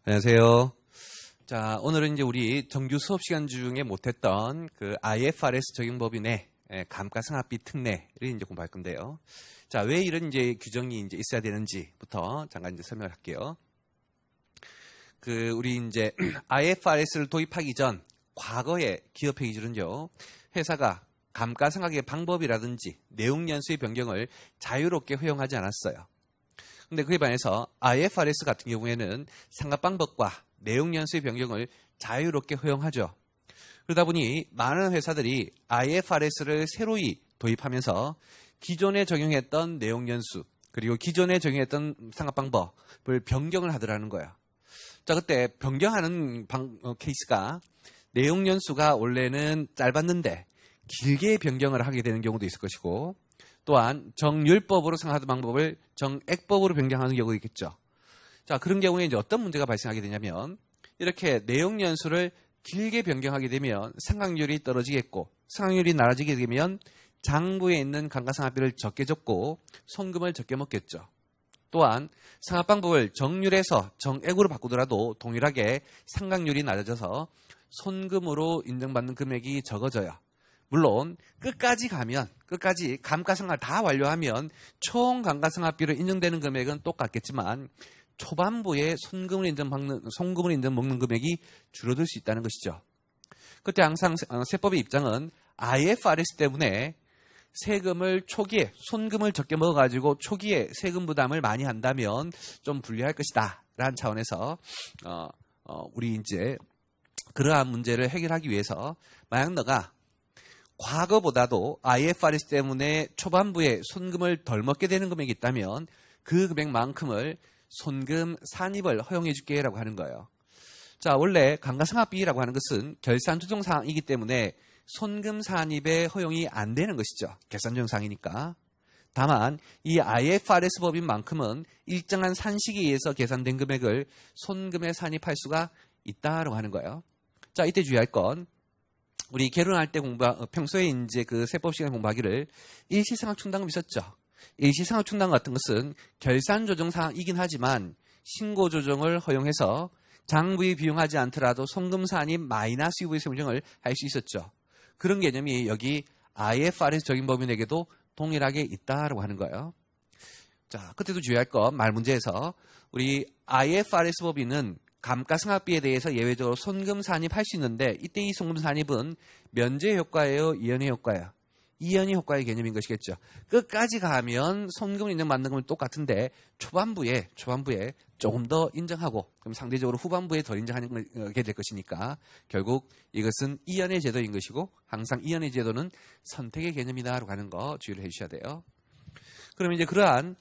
안녕하세요. 자, 오늘은 이제 우리 정규 수업 시간 중에 못했던 그 IFRS 적용법인의 감가상각비 특례를 이제 공부할 건데요. 자, 왜 이런 이제 규정이 이제 있어야 되는지부터 잠깐 이제 설명을 할게요. 우리 이제 IFRS를 도입하기 전 과거의 기업회계 기준은요, 회사가 감가상각의 방법이라든지 내용 연수의 변경을 자유롭게 허용하지 않았어요. 근데 그에 반해서 IFRS 같은 경우에는 상각 방법과 내용 연수의 변경을 자유롭게 허용하죠. 그러다 보니 많은 회사들이 IFRS를 새로이 도입하면서 기존에 적용했던 내용 연수 그리고 기존에 적용했던 상각 방법을 변경을 하더라는 거예요. 자, 그때 변경하는 케이스가 내용 연수가 원래는 짧았는데 길게 변경을 하게 되는 경우도 있을 것이고, 또한 정율법으로 생각하던 방법을 정액법으로 변경하는 경우가 있겠죠. 자, 그런 경우에 이제 어떤 문제가 발생하게 되냐면, 이렇게 내용 연수를 길게 변경하게 되면 상각률이 떨어지겠고, 상각률이 낮아지게 되면 장부에 있는 감가상각비를 적게 줬고 손금을 적게 먹겠죠. 또한 상각 방법을 정률에서 정액으로 바꾸더라도 동일하게 상각률이 낮아져서 손금으로 인정받는 금액이 적어져요. 물론 끝까지 감가상각을 다 완료하면 총 감가상각비로 인정되는 금액은 똑같겠지만 초반부에 손금을 인정먹는 금액이 줄어들 수 있다는 것이죠. 그때 항상 세법의 입장은 IFRS 때문에 세금을 초기에 손금을 적게 먹어가지고 초기에 세금 부담을 많이 한다면 좀 불리할 것이다 라는 차원에서 우리 이제 그러한 문제를 해결하기 위해서, 만약 너가 과거보다도 IFRS 때문에 초반부에 손금을 덜 먹게 되는 금액이 있다면 그 금액만큼을 손금 산입을 허용해 줄게 라고 하는 거예요. 자, 원래 감가상각비라고 하는 것은 결산 조정 사항이기 때문에 손금 산입에 허용이 안 되는 것이죠. 결산 조정 사항이니까. 다만 이 IFRS 법인만큼은 일정한 산식에 의해서 계산된 금액을 손금에 산입할 수가 있다라고 하는 거예요. 자, 이때 주의할 건, 우리 결혼할 때 평소에 이제 그 세법 시간에 공부하기를 일시상각충당금 있었죠. 일시상각충당금 같은 것은 결산조정사항이긴 하지만 신고조정을 허용해서 장부에 비용하지 않더라도 손금산입 마이너스 유부의 세무조정을 할 수 있었죠. 그런 개념이 여기 IFRS 적용법인에게도 동일하게 있다라고 하는 거예요. 자, 그때도 주의할 건, 말문제에서 우리 IFRS 법인은 감가상각비에 대해서 예외적으로 손금 산입할 수 있는데, 이때 이 손금 산입은 면제 효과예요, 이연의 효과예요? 이연의 효과의 개념인 것이겠죠. 끝까지 가면 손금 인정받는 건 똑같은데 초반부에 조금 더 인정하고, 그럼 상대적으로 후반부에 더 인정하게 될 것이니까 결국 이것은 이연의 제도인 것이고, 항상 이연의 제도는 선택의 개념이다라고 하는 거 주의를 해주셔야 돼요. 그러면 이제 그러한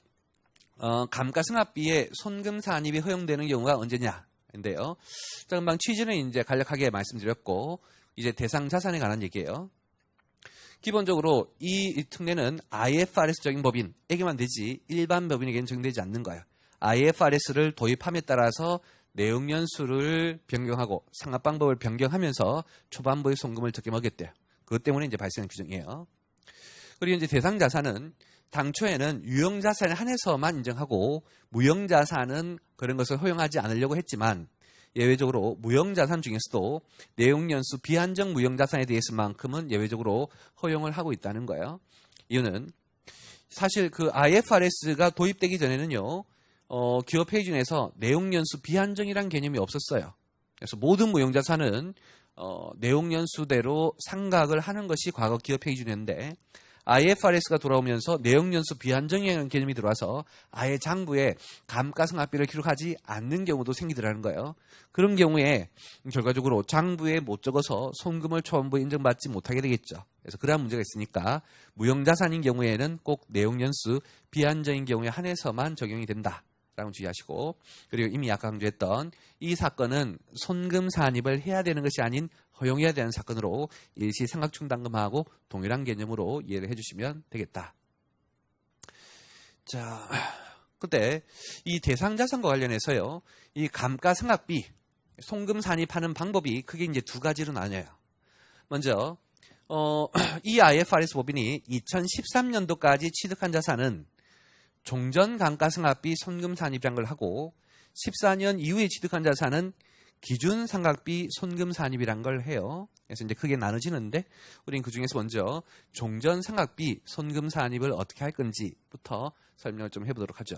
감가상각비에 손금 산입이 허용되는 경우가 언제냐? 인데요. 자, 금방 취지는 이제 간략하게 말씀드렸고, 이제 대상 자산에 관한 얘기예요. 기본적으로 이 특례는 IFRS적인 법인에게만 되지 일반 법인에게는 적용되지 않는 거예요. IFRS를 도입함에 따라서 내용 연수를 변경하고 상각 방법을 변경하면서 초반부의 손금을 적게 먹였대요. 그것 때문에 이제 발생한 규정이에요. 그리고 이제 대상 자산은 당초에는 유형자산에 한해서만 인정하고 무형자산은 그런 것을 허용하지 않으려고 했지만, 예외적으로 무형자산 중에서도 내용연수 비한정 무형자산에 대해서만큼은 예외적으로 허용을 하고 있다는 거예요. 이유는 사실 그 IFRS가 도입되기 전에는요, 기업회계 중에서 내용연수 비한정이란 개념이 없었어요. 그래서 모든 무형자산은 내용연수대로 상각을 하는 것이 과거 기업회계 기준이었는데, IFRS가 돌아오면서 내용연수 비한정이라는 개념이 들어와서 아예 장부에 감가상각비를 기록하지 않는 경우도 생기더라는 거예요. 그런 경우에 결과적으로 장부에 못 적어서 손금을 초반부에 인정받지 못하게 되겠죠. 그래서 그러한 문제가 있으니까 무형자산인 경우에는 꼭 내용연수 비한정인 경우에 한해서만 적용이 된다라고 주의하시고, 그리고 이미 아까 강조했던 이 사건은 손금 산입을 해야 되는 것이 아닌 허용해야 되는 사건으로 일시상각충당금하고 동일한 개념으로 이해를 해주시면 되겠다. 자, 그때 이 대상자산과 관련해서요, 이 감가상각비, 손금 산입하는 방법이 크게 이제 두 가지로 나뉘어요. 먼저 이 IFRS 법인이 2013년도까지 취득한 자산은 종전 감가상각비 손금 산입장을 하고 14년 이후에 취득한 자산은 기준 삼각비 손금 산입이란 걸 해요. 그래서 이제 크게 나눠지는데 우린 그 중에서 먼저 종전 삼각비 손금 산입을 어떻게 할 건지부터 설명을 좀 해보도록 하죠.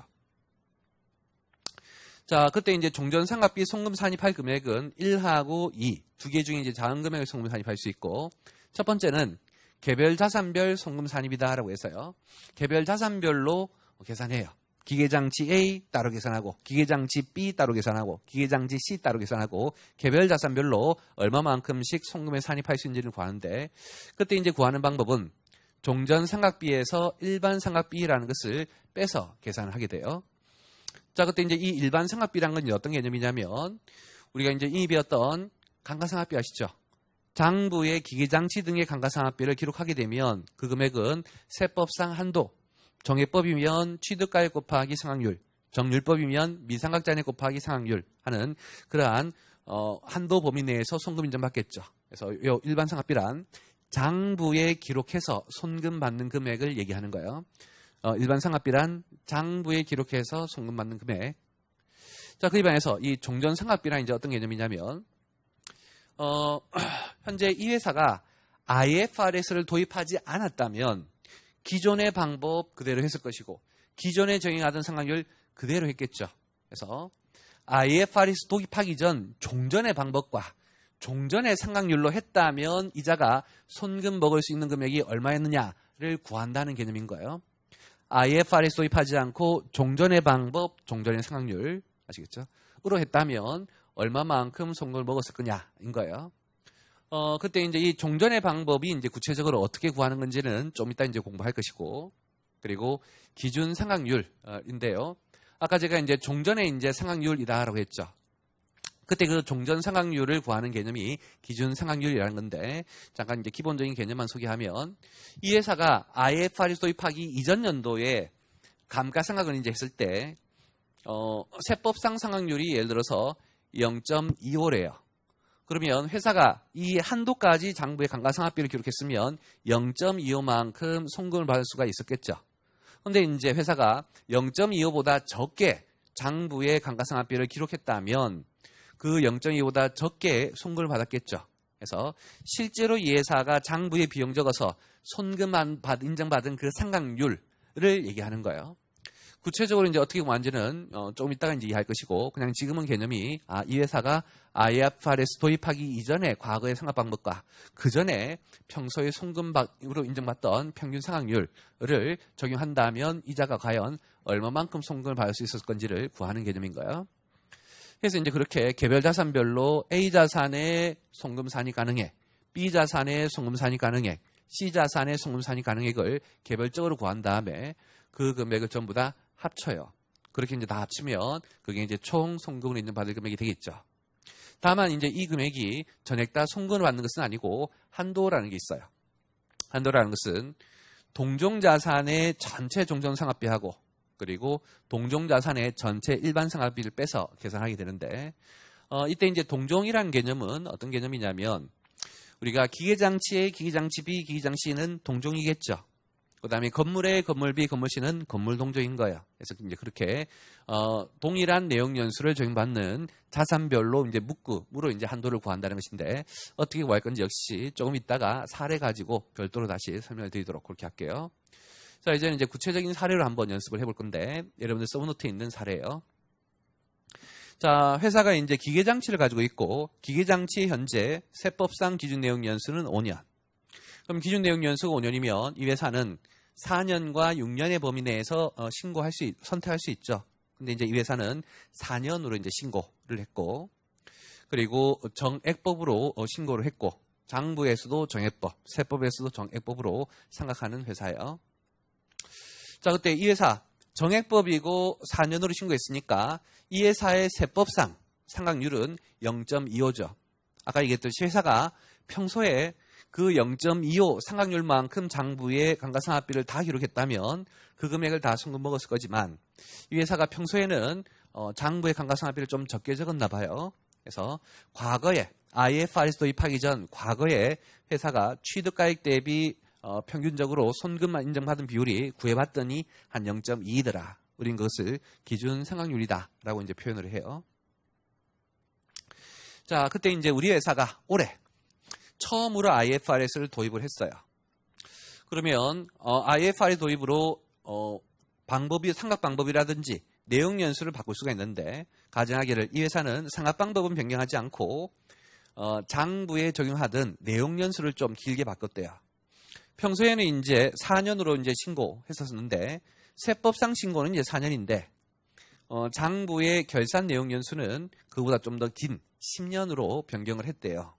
자, 그때 이제 종전 삼각비 송금 산입할 금액은 1하고 2, 두 개 중에 이제 작은 금액을 송금 산입할 수 있고, 첫 번째는 개별 자산별 송금 산입이다라고 해서요. 개별 자산별로 계산해요. 기계장치 A 따로 계산하고, 기계장치 B 따로 계산하고, 기계장치 C 따로 계산하고, 개별 자산별로 얼마만큼씩 송금에 산입할 수 있는지를 구하는데, 그때 이제 구하는 방법은 종전 삼각비에서 일반 삼각비라는 것을 빼서 계산을 하게 돼요. 자, 그때 이제 이 일반 삼각비라는 건 어떤 개념이냐면, 우리가 이제 이미 배웠던 감가상각비 아시죠? 장부의 기계장치 등의 감가상각비를 기록하게 되면 그 금액은 세법상 한도, 정액법이면 취득가액 곱하기 상각률, 정률법이면 미상각자액 곱하기 상각률 하는 그러한 한도 범위 내에서 송금 인정받겠죠. 그래서 이 일반 상각비란 장부에 기록해서 송금 받는 금액을 얘기하는 거예요. 일반 상각비란 장부에 기록해서 송금 받는 금액. 자, 그에 반해서 이 종전 상각비란 이제 어떤 개념이냐면, 현재 이 회사가 IFRS를 도입하지 않았다면 기존의 방법 그대로 했을 것이고, 기존에 정행하던 상각률 그대로 했겠죠. 그래서 IFRS 도입하기 전 종전의 방법과 종전의 상각률로 했다면 이자가 손금 먹을 수 있는 금액이 얼마였느냐를 구한다는 개념인 거예요. IFRS 도입하지 않고 종전의 방법, 종전의 상각률, 아시겠죠? 으로 했다면 얼마만큼 손금을 먹었을 거냐인 거예요. 그때 이제 이 종전의 방법이 이제 구체적으로 어떻게 구하는 건지는 좀 이따 이제 공부할 것이고, 그리고 기준 상각률인데요. 아까 제가 이제 종전의 이제 상각률이다라고 했죠. 그때 그 종전 상각률을 구하는 개념이 기준 상각률이라는 건데, 잠깐 이제 기본적인 개념만 소개하면, 이 회사가 IFRS 도입하기 이전 연도에 감가상각을 이제 했을 때, 세법상 상각률이 예를 들어서 0.25래요. 그러면 회사가 이 한도까지 장부에 감가상각비를 기록했으면 0.25만큼 송금을 받을 수가 있었겠죠. 그런데 이제 회사가 0.25보다 적게 장부에 감가상각비를 기록했다면 그 0.25보다 적게 송금을 받았겠죠. 그래서 실제로 이 회사가 장부에 비용 적어서 손금만 인정받은 그 상각률을 얘기하는 거예요. 구체적으로 이제 어떻게 구하는지는 조금 이따가 이제 이해할 것이고, 그냥 지금은 개념이 이 회사가 IFRS 도입하기 이전에 과거의 상각 방법과 그 전에 평소에 송금으로 인정받던 평균 상각률을 적용한다면 이자가 과연 얼마만큼 송금을 받을 수 있었을 건지를 구하는 개념인 거예요. 그래서 이제 그렇게 개별 자산별로 A 자산의 송금 산입 가능액, B 자산의 송금 산입 가능액, C 자산의 송금 산입 가능액을 개별적으로 구한 다음에 그 금액을 전부 다 합쳐요. 그렇게 이제 다 합치면 그게 이제 총 송금을 인정받을 금액이 되겠죠. 다만 이제 이 금액이 전액 다 송금을 받는 것은 아니고 한도라는 게 있어요. 한도라는 것은 동종자산의 전체 종전상각비하고 그리고 동종자산의 전체 일반상각비를 빼서 계산하게 되는데, 이때 이제 동종이라는 개념은 어떤 개념이냐면, 우리가 기계장치의 기계장치 B, 기계장치 C는 동종이겠죠. 그 다음에 건물의 건물 B, 건물 C는 건물 동종인 거예요. 그래서 이제 그렇게 동일한 내용 연수를 적용받는 자산별로 이제 묶음으로 이제 한도를 구한다는 것인데, 어떻게 구할 건지 역시 조금 있다가 사례 가지고 별도로 다시 설명을 드리도록 그렇게 할게요. 자, 이제는 이제 구체적인 사례로 한번 연습을 해볼 건데, 여러분들 서브노트에 있는 사례예요. 자, 회사가 이제 기계장치를 가지고 있고, 기계장치의 현재 세법상 기준 내용 연수는 5년. 그럼 기준 내용 연수가 5년이면 이 회사는 4년과 6년의 범위 내에서 선택할 수 있죠. 근데 이제 이 회사는 4년으로 이제 신고를 했고, 그리고 정액법으로 신고를 했고, 장부에서도 정액법, 세법에서도 정액법으로 생각하는 회사예요. 자, 그때 이 회사 정액법이고 4년으로 신고했으니까 이 회사의 세법상 상각률은 0.25죠. 아까 얘기했듯이 회사가 평소에 그 0.25 상각률만큼 장부에 감가상각비를 다 기록했다면 그 금액을 다 송금 먹었을 거지만, 이 회사가 평소에는 장부에 감가상각비를 좀 적게 적었나 봐요. 그래서 과거에 IFRS 도입하기 전 과거에 회사가 취득가액 대비 평균적으로 손금만 인정받은 비율이 구해봤더니 한 0.2더라. 우린 그것을 기준 상각률이다라고 이제 표현을 해요. 자, 그때 이제 우리 회사가 올해 처음으로 IFRS를 도입을 했어요. 그러면 IFRS 도입으로 방법이 삼각 방법이라든지 내용 연수를 바꿀 수가 있는데 가정하기를 이 회사는 삼각 방법은 변경하지 않고 장부에 적용하던 내용 연수를 좀 길게 바꿨대요. 평소에는 이제 4년으로 이제 신고했었는데 세법상 신고는 이제 4년인데 장부의 결산 내용 연수는 그보다 좀 더 긴 10년으로 변경을 했대요.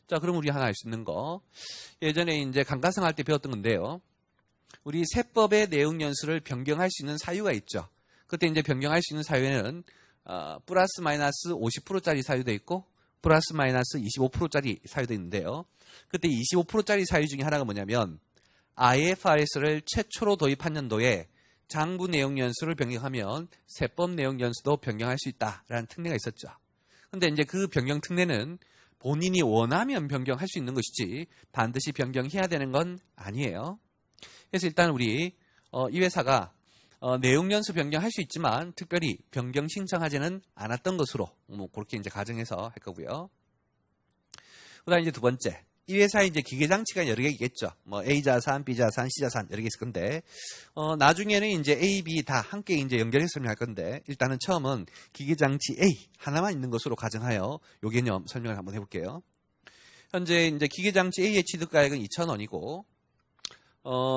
자, 그럼 우리 하나 알 수 있는 거 예전에 이제 감가상 할 때 배웠던 건데요. 우리 세법의 내용 연수를 변경할 수 있는 사유가 있죠. 그때 이제 변경할 수 있는 사유에는 플러스 마이너스 50%짜리 사유도 있고 플러스 마이너스 25%짜리 사유도 있는데요. 그때 25%짜리 사유 중에 하나가 뭐냐면 IFRS를 최초로 도입한 연도에 장부 내용 연수를 변경하면 세법 내용 연수도 변경할 수 있다라는 특례가 있었죠. 근데 이제 그 변경 특례는 본인이 원하면 변경할 수 있는 것이지 반드시 변경해야 되는 건 아니에요. 그래서 일단 우리 이 회사가 내용 연수 변경할 수 있지만 특별히 변경 신청하지는 않았던 것으로 그렇게 이제 가정해서 할 거고요. 그다음 이제 두 번째, 이 회사에 이제 기계 장치가 여러 개 있겠죠. 뭐 A 자산, B 자산, C 자산 여러 개 있을 건데 나중에는 이제 A, B 다 함께 이제 연결해서 설명할 건데 일단은 처음은 기계 장치 A 하나만 있는 것으로 가정하여 요 개념 설명을 한번 해볼게요. 현재 이제 기계 장치 A의 취득가액은 2,000원이고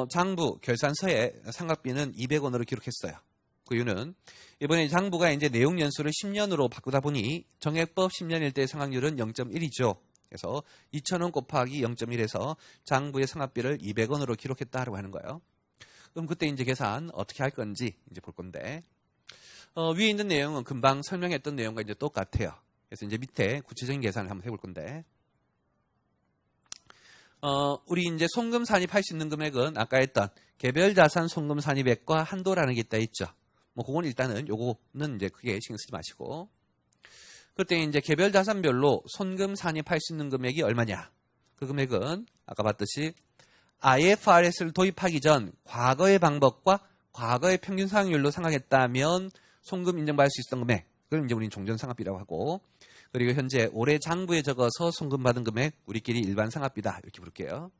장부 결산서에 상각비는 200원으로 기록했어요. 그 이유는 이번에 장부가 이제 내용 연수를 10년으로 바꾸다 보니 정액법 10년일 때 상각률은 0.1이죠. 그래서 2,000원 곱하기 0.1에서 장부의 상각비를 200원으로 기록했다라고 하는 거예요. 그럼 그때 이제 계산 어떻게 할 건지 이제 볼 건데 위에 있는 내용은 금방 설명했던 내용과 이제 똑같아요. 그래서 이제 밑에 구체적인 계산을 한번 해볼 건데 우리 이제 송금 산입할 수 있는 금액은 아까 했던 개별 자산 송금 산입액과 한도라는 게 있다 했죠. 뭐 그건 일단은 요거는 이제 크게 신경 쓰지 마시고 그때 이제 개별 자산별로 손금 산입할 수 있는 금액이 얼마냐? 그 금액은 아까 봤듯이 IFRS를 도입하기 전 과거의 방법과 과거의 평균 상각률로 상각했다면 송금 인정받을 수 있었던 금액, 그걸 이제 우리는 종전상각비라고 하고, 그리고 현재 올해 장부에 적어서 송금받은 금액, 우리끼리 일반 상각비다 이렇게 부를게요.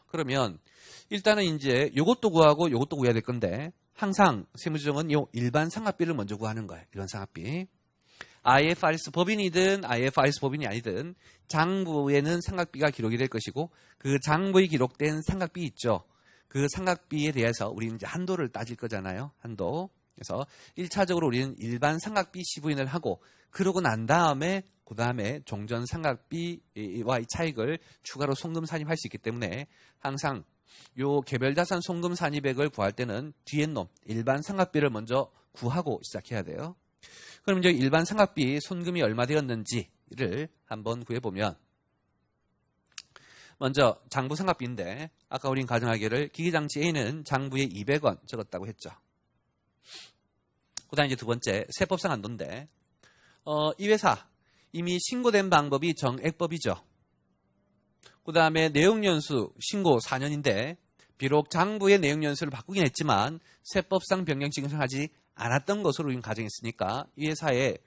그러면 일단은 이제 요것도 구하고 요것도 구해야 될 건데 항상 세무조정은 요 일반 상각비를 먼저 구하는 거예요. 일반 상각비. IFRS 법인이든 IFRS 법인이 아니든 장부에는 상각비가 기록이 될 것이고 그 장부에 기록된 상각비 있죠. 그 상각비에 대해서 우리는 이제 한도를 따질 거잖아요. 한도. 그래서 1차적으로 우리는 일반 상각비 시부인을 하고 그러고 난 다음에 그 다음에 종전 상각비와의 차익을 추가로 송금 산입할 수 있기 때문에 항상 요 개별 자산 송금 산입액을 구할 때는 뒤에 놈 일반 상각비를 먼저 구하고 시작해야 돼요. 그럼 이제 일반 상각비 손금이 얼마 되었는지를 한번 구해보면 먼저 장부 상각비인데 아까 우린 가정하기를 기계장치 A는 장부에 200원 적었다고 했죠. 그 다음에 이제 두 번째 세법상 한도인데 이 회사 이미 신고된 방법이 정액법이죠. 그 다음에 내용연수 신고 4년인데 비록 장부의 내용연수를 바꾸긴 했지만 세법상 변경 신청하지 않았던 것으로 우리는 가정했으니까 이 회사에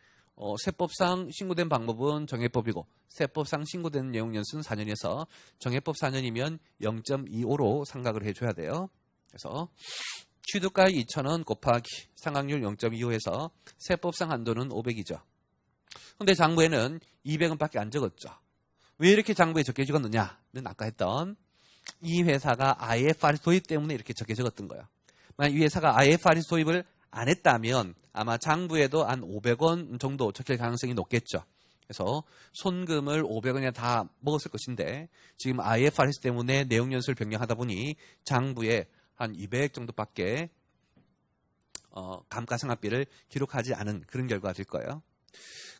세법상 신고된 방법은 정액법이고 세법상 신고된 내용연수는 4년이어서 정액법 4년이면 0.25로 상각을 해줘야 돼요. 그래서 취득가액 2,000원 곱하기 상각률 0.25해서 세법상 한도는 500이죠. 근데 장부에는 200원 밖에 안 적었죠. 왜 이렇게 장부에 적게 적었느냐는 아까 했던 이 회사가 IFRS 도입 때문에 이렇게 적게 적었던 거예요. 만약 이 회사가 IFRS 도입을 안 했다면 아마 장부에도 한 500원 정도 적힐 가능성이 높겠죠. 그래서 손금을 500원이나 다 먹었을 것인데 지금 IFRS 때문에 내용연수를 변경하다 보니 장부에 한 200 정도밖에 감가상각비를 기록하지 않은 그런 결과가 될 거예요.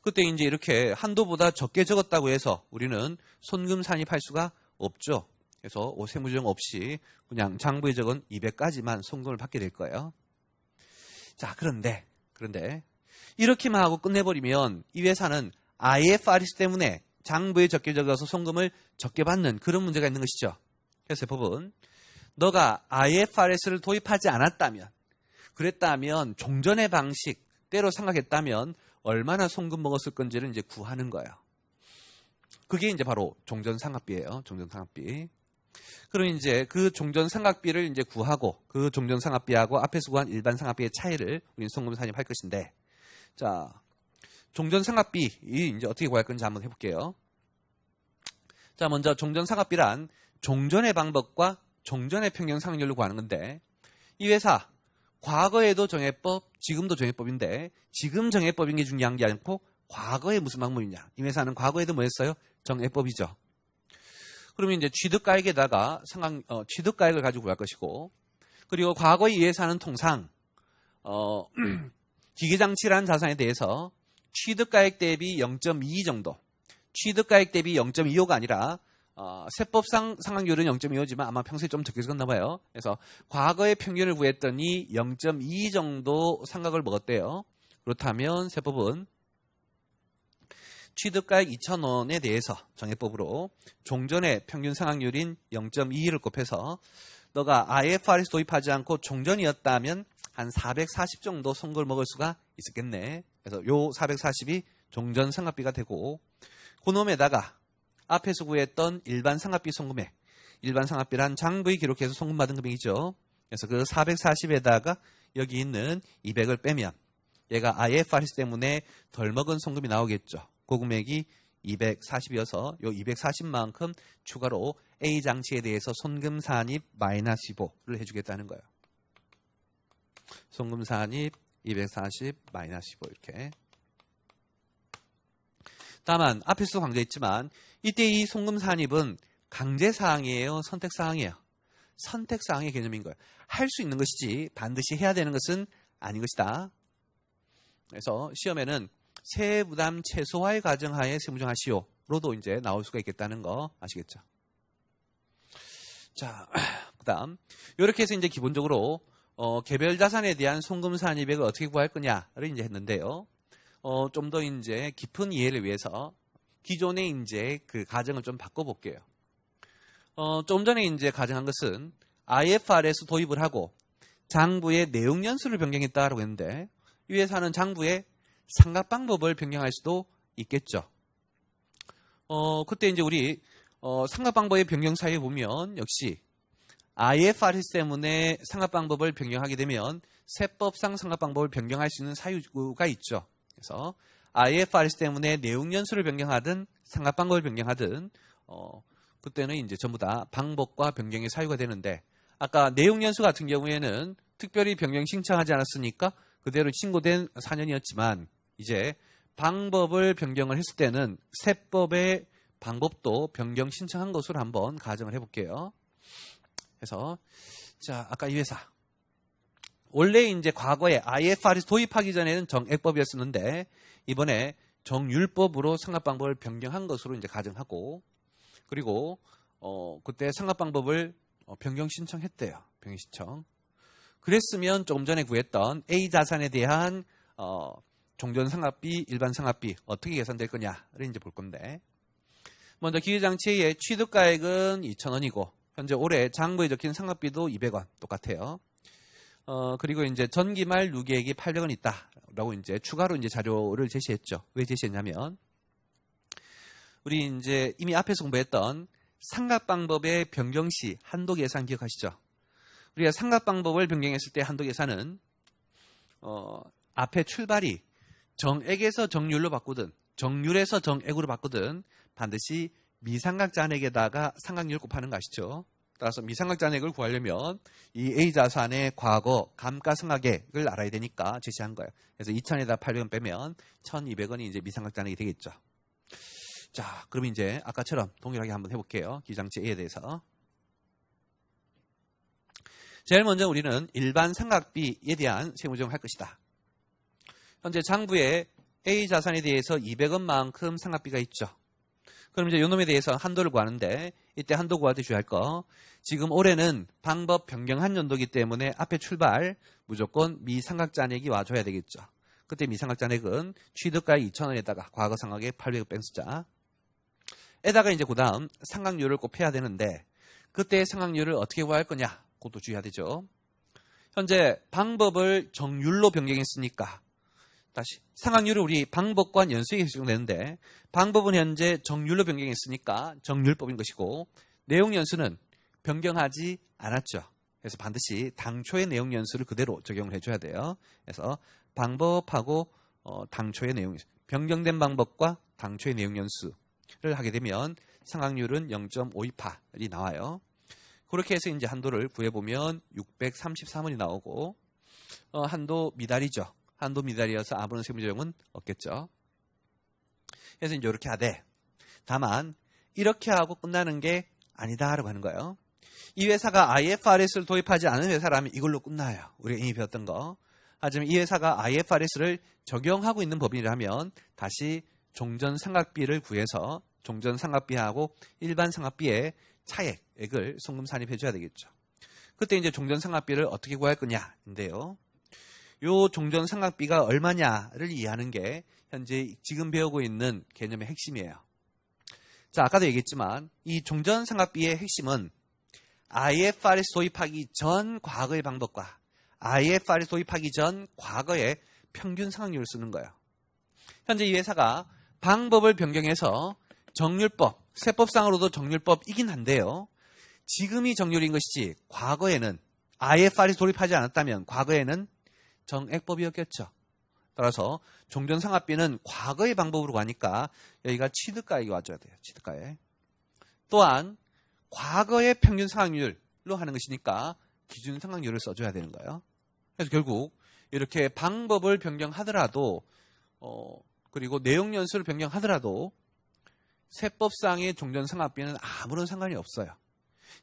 그때 이제 이렇게 한도보다 적게 적었다고 해서 우리는 손금 산입할 수가 없죠. 그래서 세무조정 없이 그냥 장부에 적은 200까지만 송금을 받게 될 거예요. 자, 그런데 이렇게만 하고 끝내버리면 이 회사는 IFRS 때문에 장부에 적게 적어서 송금을 적게 받는 그런 문제가 있는 것이죠. 그래서 법은 너가 IFRS를 도입하지 않았다면 그랬다면 종전의 방식대로 생각했다면 얼마나 송금 먹었을 건지를 이제 구하는 거예요. 그게 이제 바로 종전상각비예요. 종전상각비. 그럼 이제 그 종전상각비를 이제 구하고 그 종전상각비하고 앞에서 구한 일반상각비의 차이를 우리는 송금사님 할 것인데, 자, 종전상각비 이제 어떻게 구할 건지 한번 해볼게요. 자, 먼저 종전상각비란 종전의 방법과 종전의 평균상각률을 구하는 건데, 이 회사 과거에도 정해법, 지금도 정해법인데 지금 정해법인 게 중요한 게 아니고 과거에 무슨 방법이냐. 이 회사는 과거에도 뭐 했어요? 정해법이죠. 그러면 이제 취득가액에다가 취득가액을 가지고 구할 것이고, 그리고 과거에 이 회사는 통상 기계장치라는 자산에 대해서 취득가액 대비 0.22 정도, 취득가액 대비 0.25가 아니라 세법상 상각률은 0.25지만 아마 평소에 좀 적게 적었나 봐요. 그래서 과거의 평균을 구했더니 0.2 정도 상각을 먹었대요. 그렇다면 세법은 취득가액 2,000원에 대해서 정해법으로 종전의 평균 상각률인 0.22를 곱해서 너가 IFRS 도입하지 않고 종전이었다면 한 440 정도 송금을 먹을 수가 있었겠네. 그래서 요 440이 종전 상각비가 되고, 그놈에다가 앞에서 구했던 일반 상각비 송금액, 일반 상각비란 장부에 기록해서 송금받은 금액이죠. 그래서 그 440에다가 여기 있는 200을 빼면 얘가 IFRS 때문에 덜 먹은 송금이 나오겠죠. 그 금액이 240이어서 요 240만큼 추가로 A 장치에 대해서 송금산입 마이너스 15를 해주겠다는 거예요. 송금산입 240 마이너스 15 이렇게. 다만 앞에서도 강조했지만 이때 이 송금산입은 강제사항이에요? 선택사항이에요? 선택사항의 개념인 거예요. 할 수 있는 것이지 반드시 해야 되는 것은 아닌 것이다. 그래서 시험에는 세부담 최소화의 가정하에 세무정하시오로도 이제 나올 수가 있겠다는 거 아시겠죠? 자, 그다음 이렇게 해서 이제 기본적으로 개별 자산에 대한 송금산입액을 어떻게 구할 거냐를 이제 했는데요. 좀 더 이제 깊은 이해를 위해서 기존의 이제 그 가정을 좀 바꿔볼게요. 좀 전에 이제 가정한 것은 IFRS 도입을 하고 장부의 내용 연수를 변경했다라고 했는데, 이 회사는 장부의 상각 방법을 변경할 수도 있겠죠. 그때 이제 우리 상각 방법의 변경 사이에 보면 역시 IFRS 때문에 상각 방법을 변경하게 되면 세법상 상각 방법을 변경할 수 있는 사유가 있죠. 그래서 IFRS 때문에 내용 연수를 변경하든 상각 방법을 변경하든 그때는 이제 전부 다 방법과 변경의 사유가 되는데, 아까 내용 연수 같은 경우에는 특별히 변경 신청하지 않았으니까 그대로 신고된 4년이었지만 이제 방법을 변경을 했을 때는 세법의 방법도 변경 신청한 것으로 한번 가정을 해볼게요. 그래서 자, 아까 이 회사 원래 이제 과거에 IFRS 도입하기 전에는 정액법이었었는데 이번에 정율법으로 상각 방법을 변경한 것으로 이제 가정하고, 그리고 그때 상각 방법을 변경 신청했대요. 변경 신청. 그랬으면 조금 전에 구했던 A 자산에 대한 종전 상각비, 일반 상각비 어떻게 계산될 거냐를 이제 볼 건데, 먼저 기계장치의 취득가액은 2,000원이고 현재 올해 장부에 적힌 상각비도 200원 똑같아요. 그리고 이제 전기말 누계액이 800원 있다라고 이제 추가로 이제 자료를 제시했죠. 왜 제시했냐면 우리 이제 이미 앞에서 공부했던 상각 방법의 변경 시 한도 계산 기억하시죠? 우리가 상각 방법을 변경했을 때 한도 계산은 앞에 출발이 정액에서 정률로 바꾸든 정률에서 정액으로 바꾸든 반드시 미상각 잔액에다가 상각률 곱하는 거 아시죠? 따라서 미상각 잔액을 구하려면 이 A 자산의 과거 감가상각액을 알아야 되니까 제시한 거예요. 그래서 2,000에다 800원 빼면 1,200원이 이제 미상각 잔액이 되겠죠. 자, 그럼 이제 아까처럼 동일하게 한번 해볼게요. 기장치 A에 대해서. 제일 먼저 우리는 일반 상각비에 대한 세무정을 할 것이다. 현재 장부에 A 자산에 대해서 200원만큼 상각비가 있죠. 그럼 이제 요놈에 대해서 한도를 구하는데, 이때 한도 구할 때 주의할 거, 지금 올해는 방법 변경한 연도이기 때문에 앞에 출발 무조건 미상각 잔액이 와줘야 되겠죠. 그때 미상각 잔액은 취득가액 2,000원에다가 과거 상각액 800원 뺀 숫자 에다가 이제 그 다음 상각률을 곱해야 되는데, 그때 상각률을 어떻게 구할 거냐, 그것도 주의해야 되죠. 현재 방법을 정률로 변경했으니까 다시 상황률을 우리 방법과 연수에 적용되는데 방법은 현재 정률로 변경했으니까 정률법인 것이고 내용 연수는 변경하지 않았죠. 그래서 반드시 당초의 내용 연수를 그대로 적용을 해줘야 돼요. 그래서 방법하고 당초의 내용 연수, 변경된 방법과 당초의 내용 연수를 하게 되면 상황률은 0.528이 나와요. 그렇게 해서 이제 한도를 구해보면 633원이 나오고 한도 미달이죠. 한도 미달이어서 아무런 세무조정은 없겠죠. 그래서 이제 이렇게 하되 다만 이렇게 하고 끝나는 게 아니다라고 하는 거예요. 이 회사가 IFRS를 도입하지 않은 회사라면 이걸로 끝나요. 우리가 이미 배웠던 거. 하지만 이 회사가 IFRS를 적용하고 있는 법인이라면 다시 종전상각비를 구해서 종전상각비하고 일반 상각비의 차액을 송금 산입해 줘야 되겠죠. 그때 이제 종전상각비를 어떻게 구할 거냐인데요. 요 종전상각비가 얼마냐를 이해하는 게 현재 지금 배우고 있는 개념의 핵심이에요. 자, 아까도 얘기했지만 이 종전상각비의 핵심은 IFRS 도입하기 전 과거의 방법과 IFRS 도입하기 전 과거의 평균 상각률을 쓰는 거예요. 현재 이 회사가 방법을 변경해서 정률법, 세법상으로도 정률법이긴 한데요. 지금이 정률인 것이지 과거에는 IFRS 도입하지 않았다면 과거에는 정액법이었겠죠. 따라서 종전상각비는 과거의 방법으로 가니까 여기가 취득가액이 와줘야 돼요. 취득가액. 또한 과거의 평균 상각률로 하는 것이니까 기준 상각률을 써줘야 되는 거예요. 그래서 결국 이렇게 방법을 변경하더라도 그리고 내용 연수를 변경하더라도 세법상의 종전상각비는 아무런 상관이 없어요.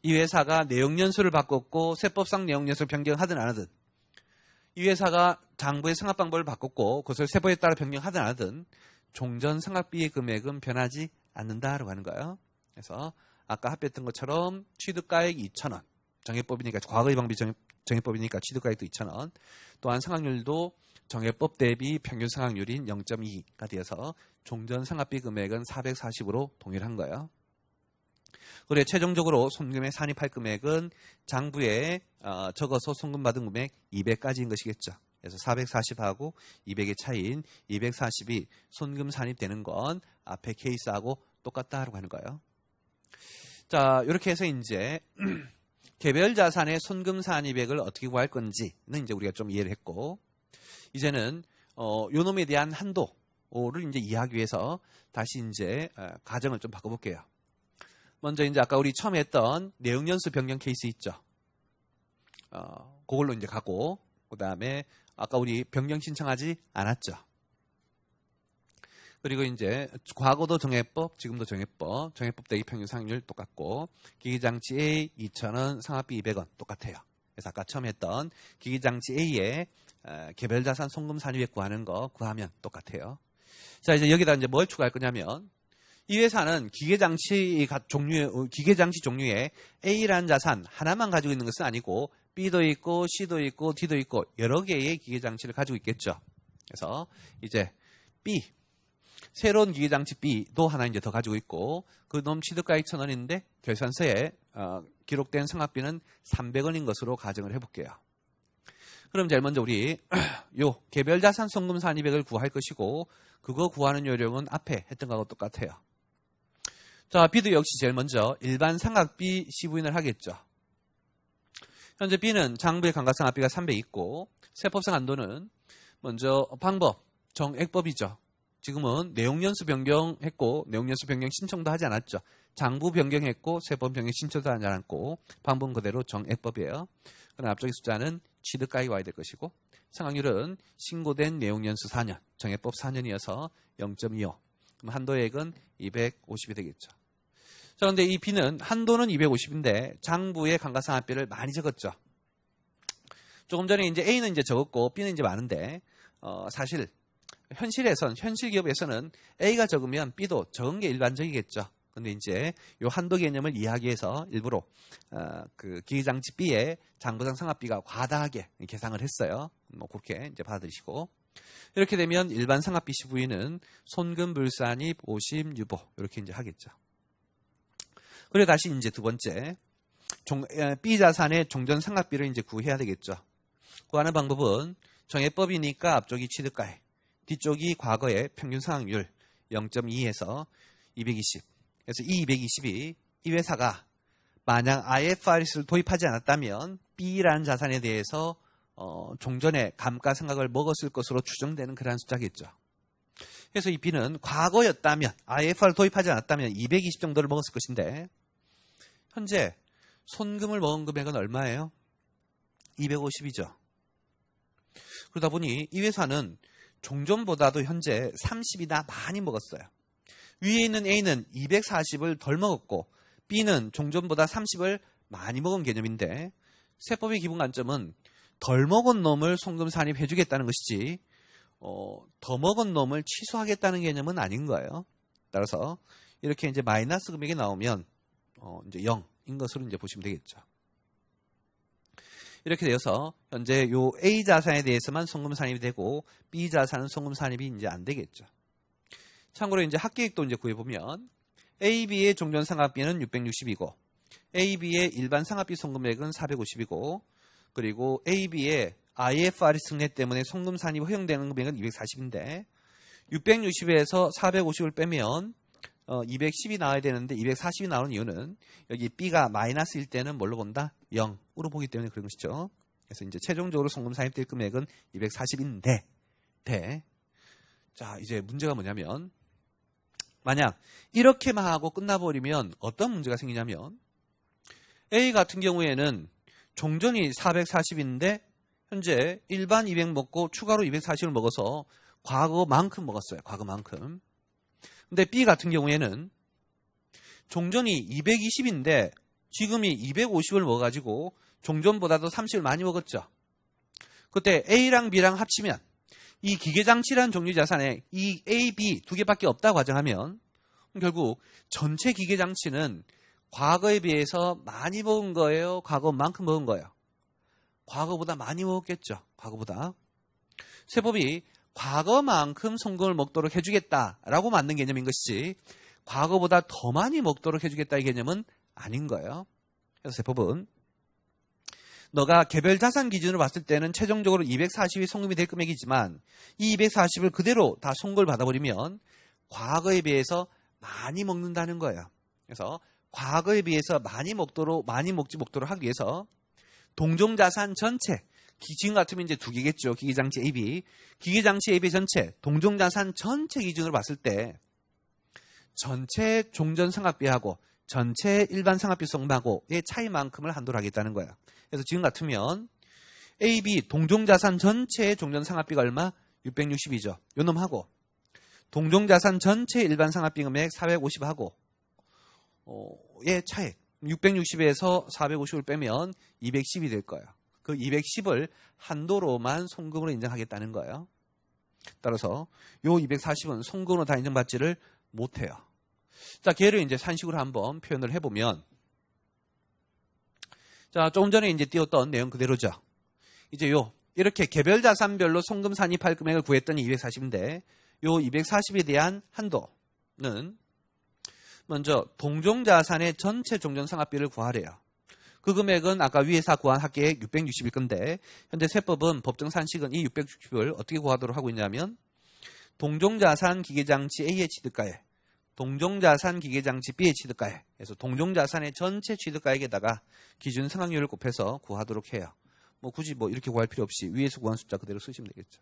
이 회사가 내용 연수를 바꿨고 세법상 내용 연수를 변경하든 안 하든 이 회사가 장부의 상각 방법을 바꿨고 그것을 세법에 따라 변경하든 안 하든 종전상각비의 금액은 변하지 않는다라고 하는 거예요. 그래서 아까 합의했던 것처럼 취득가액 2,000원 정액법이니까 과거의 방법이 정액법이니까 취득가액도 2,000원 또한 상각률도 정액법 대비 평균 상각률인 0.2가 되어서 종전상각비 금액은 440으로 동일한 거예요. 그래 최종적으로 손금에 산입할 금액은 장부에 적어서 송금받은 금액 200까지인 것이겠죠. 그래서 440하고 200의 차이인 240이 손금 산입되는 건 앞에 케이스하고 똑같다라고 하는 거예요. 자, 이렇게 해서 이제 개별 자산의 손금 산입액을 어떻게 구할 건지는 이제 우리가 좀 이해를 했고, 이제는 요 놈에 대한 한도를 이제 이해하기 위해서 다시 이제 가정을 좀 바꿔볼게요. 먼저 이제 아까 우리 처음에 했던 내용 연수 변경 케이스 있죠. 그걸로 이제 가고, 그 다음에 아까 우리 변경 신청하지 않았죠. 그리고 이제 과거도 정액법, 지금도 정액법, 정액법 대비 평균 상각률 똑같고 기기장치 A 2,000원, 상각비 200원 똑같아요. 그래서 아까 처음 했던 기기장치 A에 개별자산 송금 산입액 구하는 거 구하면 똑같아요. 자, 이제 여기다 이제 뭘 추가할 거냐면 이 회사는 기계장치 종류에 A라는 자산 하나만 가지고 있는 것은 아니고 B도 있고 C도 있고 D도 있고 여러 개의 기계장치를 가지고 있겠죠. 그래서 이제 B 새로운 기계장치 B도 하나 이제 더 가지고 있고 그 놈 취득가액 1,000원인데 결산서에 기록된 상각비는 300원인 것으로 가정을 해볼게요. 그럼 제일 먼저 우리 요 개별자산 송금 산입액을 구할 것이고 그거 구하는 요령은 앞에 했던 거하고 똑같아요. 자, B도 역시 제일 먼저 일반 상각비 시부인을 하겠죠. 현재 B는 장부의 감가상각비가 300 있고 세법상 한도는 먼저 방법, 정액법이죠. 지금은 내용연수 변경했고 내용연수 변경 신청도 하지 않았죠. 장부 변경했고 세법 변경 신청도 하지 않았고 방법은 그대로 정액법이에요. 그럼 앞쪽의 숫자는 취득가액이 와야 될 것이고 상각률은 신고된 내용연수 4년, 정액법 4년이어서 0.25. 그럼 한도액은 250이 되겠죠. 자, 그런데 이 B는 한도는 250인데 장부의 감가상각비를 많이 적었죠. 조금 전에 이제 A는 이제 적었고 B는 이제 많은데 사실 현실 기업에서는 A가 적으면 B도 적은 게 일반적이겠죠. 근데 이제 요 한도 개념을 이해하기 위해서 일부러 그 기계장치 B의 장부상 상각비가 과다하게 계상을 했어요. 뭐 그렇게 이제 받아들이시고 이렇게 되면 일반 상각비 시부인은 손금 불산입 오심 유보 이렇게 이제 하겠죠. 그리고 다시 이제 두 번째 B 자산의 종전 상각비를 이제 구해야 되겠죠. 구하는 방법은 정해법이니까 앞쪽이 취득가액, 뒤쪽이 과거의 평균 상환율 0.2에서 220. 그래서 이 220이 이 회사가 만약 IFRS를 도입하지 않았다면 B라는 자산에 대해서 종전에 감가상각을 먹었을 것으로 추정되는 그러한 숫자겠죠. 그래서 이 B는 과거였다면 IFR을 도입하지 않았다면 220 정도를 먹었을 것인데 현재 손금을 먹은 금액은 얼마예요? 250이죠. 그러다 보니 이 회사는 종전보다도 현재 30이나 많이 먹었어요. 위에 있는 A는 240을 덜 먹었고 B는 종전보다 30을 많이 먹은 개념인데 세법의 기본 관점은 덜 먹은 놈을 송금 산입해 주겠다는 것이지 더 먹은 놈을 취소하겠다는 개념은 아닌 거예요. 따라서 이렇게 이제 마이너스 금액이 나오면 이제 0인 것으로 이제 보시면 되겠죠. 이렇게 되어서 현재 요 A 자산에 대해서만 송금 산입이 되고 B 자산은 송금 산입이 이제 안 되겠죠. 참고로 이제 합계액도 이제 구해보면 A, B의 종전 상각비는 660이고 A, B의 일반 상각비 송금액은 450이고 그리고 A, B의 IFRS 승례 때문에 송금 산입 허용되는 금액은 240인데 660에서 450을 빼면 210이 나와야 되는데 240이 나오는 이유는 여기 B가 마이너스일 때는 뭘로 본다? 0으로 보기 때문에 그런 것이죠. 그래서 이제 최종적으로 송금 산입될 금액은 240인데 자 이제 문제가 뭐냐면 만약 이렇게만 하고 끝나버리면 어떤 문제가 생기냐면 A 같은 경우에는 종전이 440인데 현재 일반 200 먹고 추가로 240을 먹어서 과거만큼 먹었어요. 과거만큼. 근데 B 같은 경우에는 종전이 220인데 지금이 250을 먹어가지고 종전보다도 30을 많이 먹었죠. 그때 A랑 B랑 합치면 이 기계장치라는 종류 자산에 이 A, B 두 개밖에 없다고 가정하면 결국 전체 기계장치는 과거에 비해서 많이 먹은 거예요? 과거만큼 먹은 거예요? 과거보다 많이 먹었겠죠. 과거보다. 세법이 과거만큼 송금을 먹도록 해주겠다라고 만든 개념인 것이지 과거보다 더 많이 먹도록 해주겠다의 개념은 아닌 거예요. 그래서 세법은 너가 개별 자산 기준으로 봤을 때는 최종적으로 240이 송금이 될 금액이지만 이 240을 그대로 다 송금을 받아버리면 과거에 비해서 많이 먹는다는 거예요. 그래서 과거에 비해서 많이 먹지 못도록 하기 위해서 동종자산 전체, 지금 같으면 이제 두 개겠죠. 기계장치 AB. 기계장치 AB 전체, 동종자산 전체 기준으로 봤을 때 전체 종전상각비하고 전체 일반 상각비 송금하고의 차이만큼을 한도로 하겠다는 거예요. 그래서 지금 같으면 AB 동종자산 전체의 종전상각비가 얼마? 660이죠. 요 놈하고 동종자산 전체 일반 상각비 금액 450하고 의 차액 660에서 450을 빼면 210이 될 거예요. 그 210을 한도로만 송금으로 인정하겠다는 거예요. 따라서 요 240은 송금으로 다 인정받지를 못해요. 자, 걔를 이제 산식으로 한번 표현을 해보면 자, 조금 전에 이제 띄웠던 내용 그대로죠. 이제 이렇게 개별 자산별로 송금 산입할 금액을 구했더니 240인데 요 240에 대한 한도는 먼저 동종자산의 전체 종전상각비를 구하래요. 그 금액은 아까 위에서 구한 합계액 660일 건데 현재 세법은 법정 산식은 이 660을 어떻게 구하도록 하고 있냐면 동종자산 기계장치 A의 취득가액, 동종자산 기계장치 B의 취득가액, 그래서 동종자산의 전체 취득가액에다가 기준 상각률을 곱해서 구하도록 해요. 굳이 이렇게 구할 필요 없이 위에서 구한 숫자 그대로 쓰시면 되겠죠.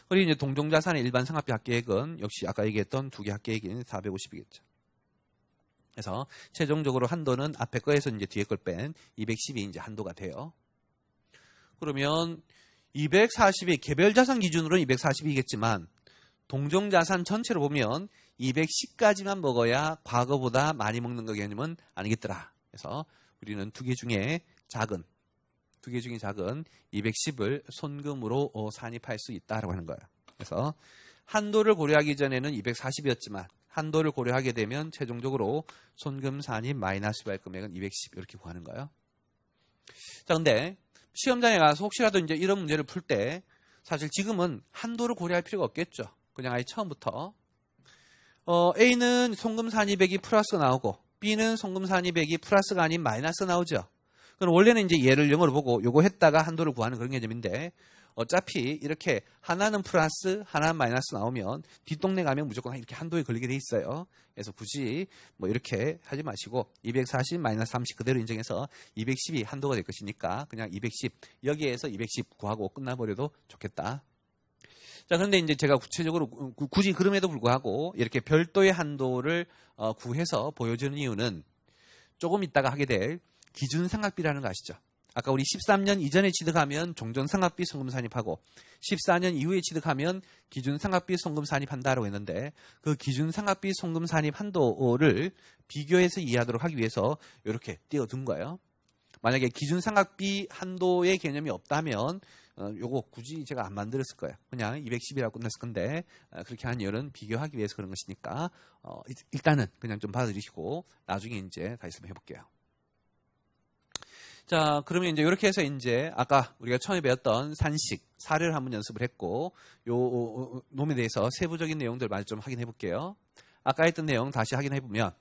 그리고 이제 동종자산의 일반 상각비 합계액은 역시 아까 얘기했던 두 개 합계액인 450이겠죠. 그래서 최종적으로 한도는 앞에 거에서 이제 뒤에 걸 뺀 210이 이제 한도가 돼요. 그러면 240이 개별 자산 기준으로는 240이겠지만 동종자산 전체로 보면 210까지만 먹어야 과거보다 많이 먹는 거 개념은 아니겠더라. 그래서 우리는 두 개 중에 작은 210을 손금으로 산입할 수 있다라고 하는 거예요. 그래서 한도를 고려하기 전에는 240이었지만 한도를 고려하게 되면 최종적으로 손금 산입 마이너스 할 금액은 210 이렇게 구하는 거예요. 자, 근데 시험장에 가서 혹시라도 이제 이런 문제를 풀 때 사실 지금은 한도를 고려할 필요가 없겠죠. 그냥 아예 처음부터 A는 송금 산입액이 플러스 나오고 B는 송금 산입액이 플러스가 아닌 마이너스 나오죠. 그럼 원래는 이제 얘를 0으로 보고 요거 했다가 한도를 구하는 그런 개념인데 어차피 이렇게 하나는 플러스 하나는 마이너스 나오면 뒷동네 가면 무조건 이렇게 한도에 걸리게 돼 있어요. 그래서 굳이 뭐 이렇게 하지 마시고 240 마이너스 30 그대로 인정해서 210이 한도가 될 것이니까 그냥 210 여기에서 210 구하고 끝나버려도 좋겠다. 자, 그런데 이제 제가 구체적으로 굳이 그럼에도 불구하고 이렇게 별도의 한도를 구해서 보여주는 이유는 조금 있다가 하게 될 기준상각비라는 거 아시죠? 아까 우리 13년 이전에 취득하면 종전상각비 송금 산입하고 14년 이후에 취득하면 기준상각비 송금 산입한다라고 했는데 그 기준상각비 송금 산입 한도를 비교해서 이해하도록 하기 위해서 이렇게 띄워둔 거예요. 만약에 기준상각비 한도의 개념이 없다면 요거 굳이 제가 안 만들었을 거예요. 그냥 210이라고 끝났을 건데 그렇게 한 이유는 비교하기 위해서 그런 것이니까 일단은 그냥 좀 받아들이시고 나중에 이제 다시 한번 해볼게요. 자, 그러면 이제 이렇게 해서 이제 아까 우리가 처음에 배웠던 산식, 사례를 한번 연습을 했고 요 놈에 대해서 세부적인 내용들 많이 좀 확인해 볼게요. 아까 했던 내용 다시 확인해 보면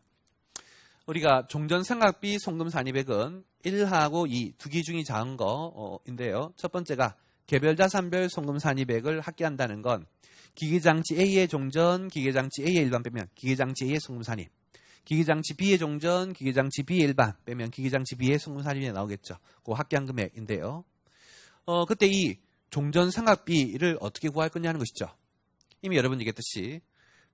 우리가 종전상각비 송금 산입액은 1하고 2 두 개 중에 작은 거인데요. 첫 번째가 개별자산별 송금 산입액을 합계한다는 건 기계장치 A의 종전, 기계장치 A의 일반 빼면 기계장치 A의 송금 산입, 기계장치 B의 종전, 기계장치 B의 일반 빼면 기계장치 B의 송금 산입이 나오겠죠. 그 합계한 금액인데요. 그때 이 종전상각비를 어떻게 구할 거냐는 것이죠. 이미 여러분 얘기했듯이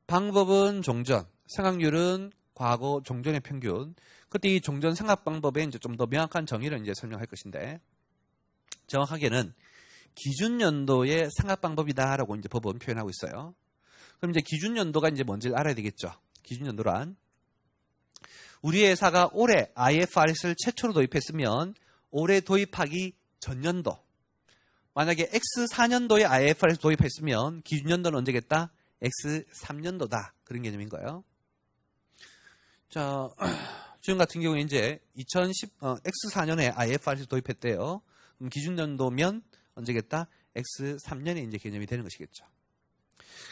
방법은 종전, 상각률은 과거 종전의 평균. 그때 이 종전 상각 방법에 이제 좀 더 명확한 정의를 이제 설명할 것인데 정확하게는 기준 연도의 상각 방법이다라고 이제 법은 표현하고 있어요. 그럼 이제 기준 연도가 이제 뭔지를 알아야 되겠죠. 기준 연도란 우리 회사가 올해 IFRS를 최초로 도입했으면 올해 도입하기 전년도. 만약에 X4년도에 IFRS 도입했으면 기준 연도는 언제겠다? X3년도다. 그런 개념인 거예요. 자, 지금 같은 경우에 이제 X4년에 IFRS 도입했대요. 그럼 기준 연도면 언제겠다? X3년에 이제 개념이 되는 것이겠죠.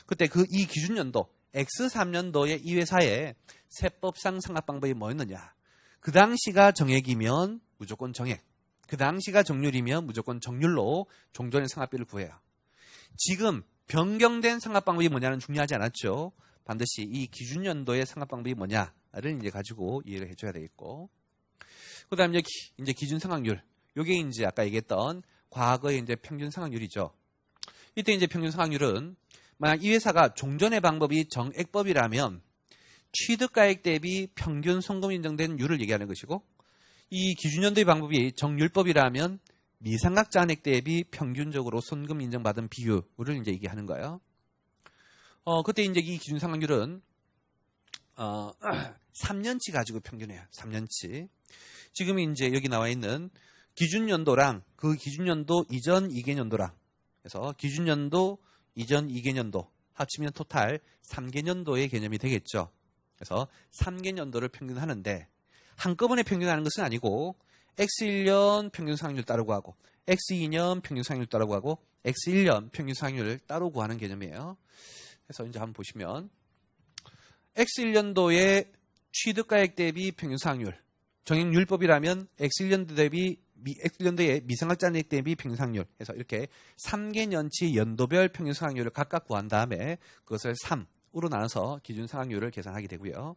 그때 이 기준 연도 X3년도에 이 회사의 세법상 상각 방법이 뭐였느냐? 그 당시가 정액이면 무조건 정액, 그 당시가 정률이면 무조건 정률로 종전의 상각비를 구해요. 지금 변경된 상각 방법이 뭐냐는 중요하지 않았죠. 반드시 이 기준 연도의 상각 방법이 뭐냐를 이제 가지고 이해를 해줘야 되겠고, 그다음에 이제 기준 상각률, 요게 이제 아까 얘기했던 과거의 이제 평균 상각률이죠. 이때 이제 평균 상각률은 만약 이 회사가 종전의 방법이 정액법이라면 취득가액 대비 평균 송금 인정된 율을 얘기하는 것이고, 이 기준연도의 방법이 정률법이라면 미상각 잔액 대비 평균적으로 송금 인정받은 비율을 이제 얘기하는 거예요. 그때 이제 이 기준 상각률은 3년치 가지고 평균해요. 3년치. 지금 이제 여기 나와 있는 기준연도랑 그 기준연도 이전 2개년도랑 그래서 기준연도 이전 2개년도 합치면 토탈 3개년도의 개념이 되겠죠. 그래서 3개년도를 평균하는데 한꺼번에 평균하는 것은 아니고 X1년 평균 상각률 따로 구하고 X2년 평균 상각률 따로 구하고 X1년 평균 상각률을 따로 구하는 개념이에요. 그래서 이제 한번 보시면 X1년도의 취득가액 대비 평균 상각률 정액률법이라면 X1년도의 미상각 잔액 대비 평균 상각률 그래서 이렇게 3개년치 연도별 평균 상각률을 각각 구한 다음에 그것을 3으로 나눠서 기준 상각률을 계산하게 되고요.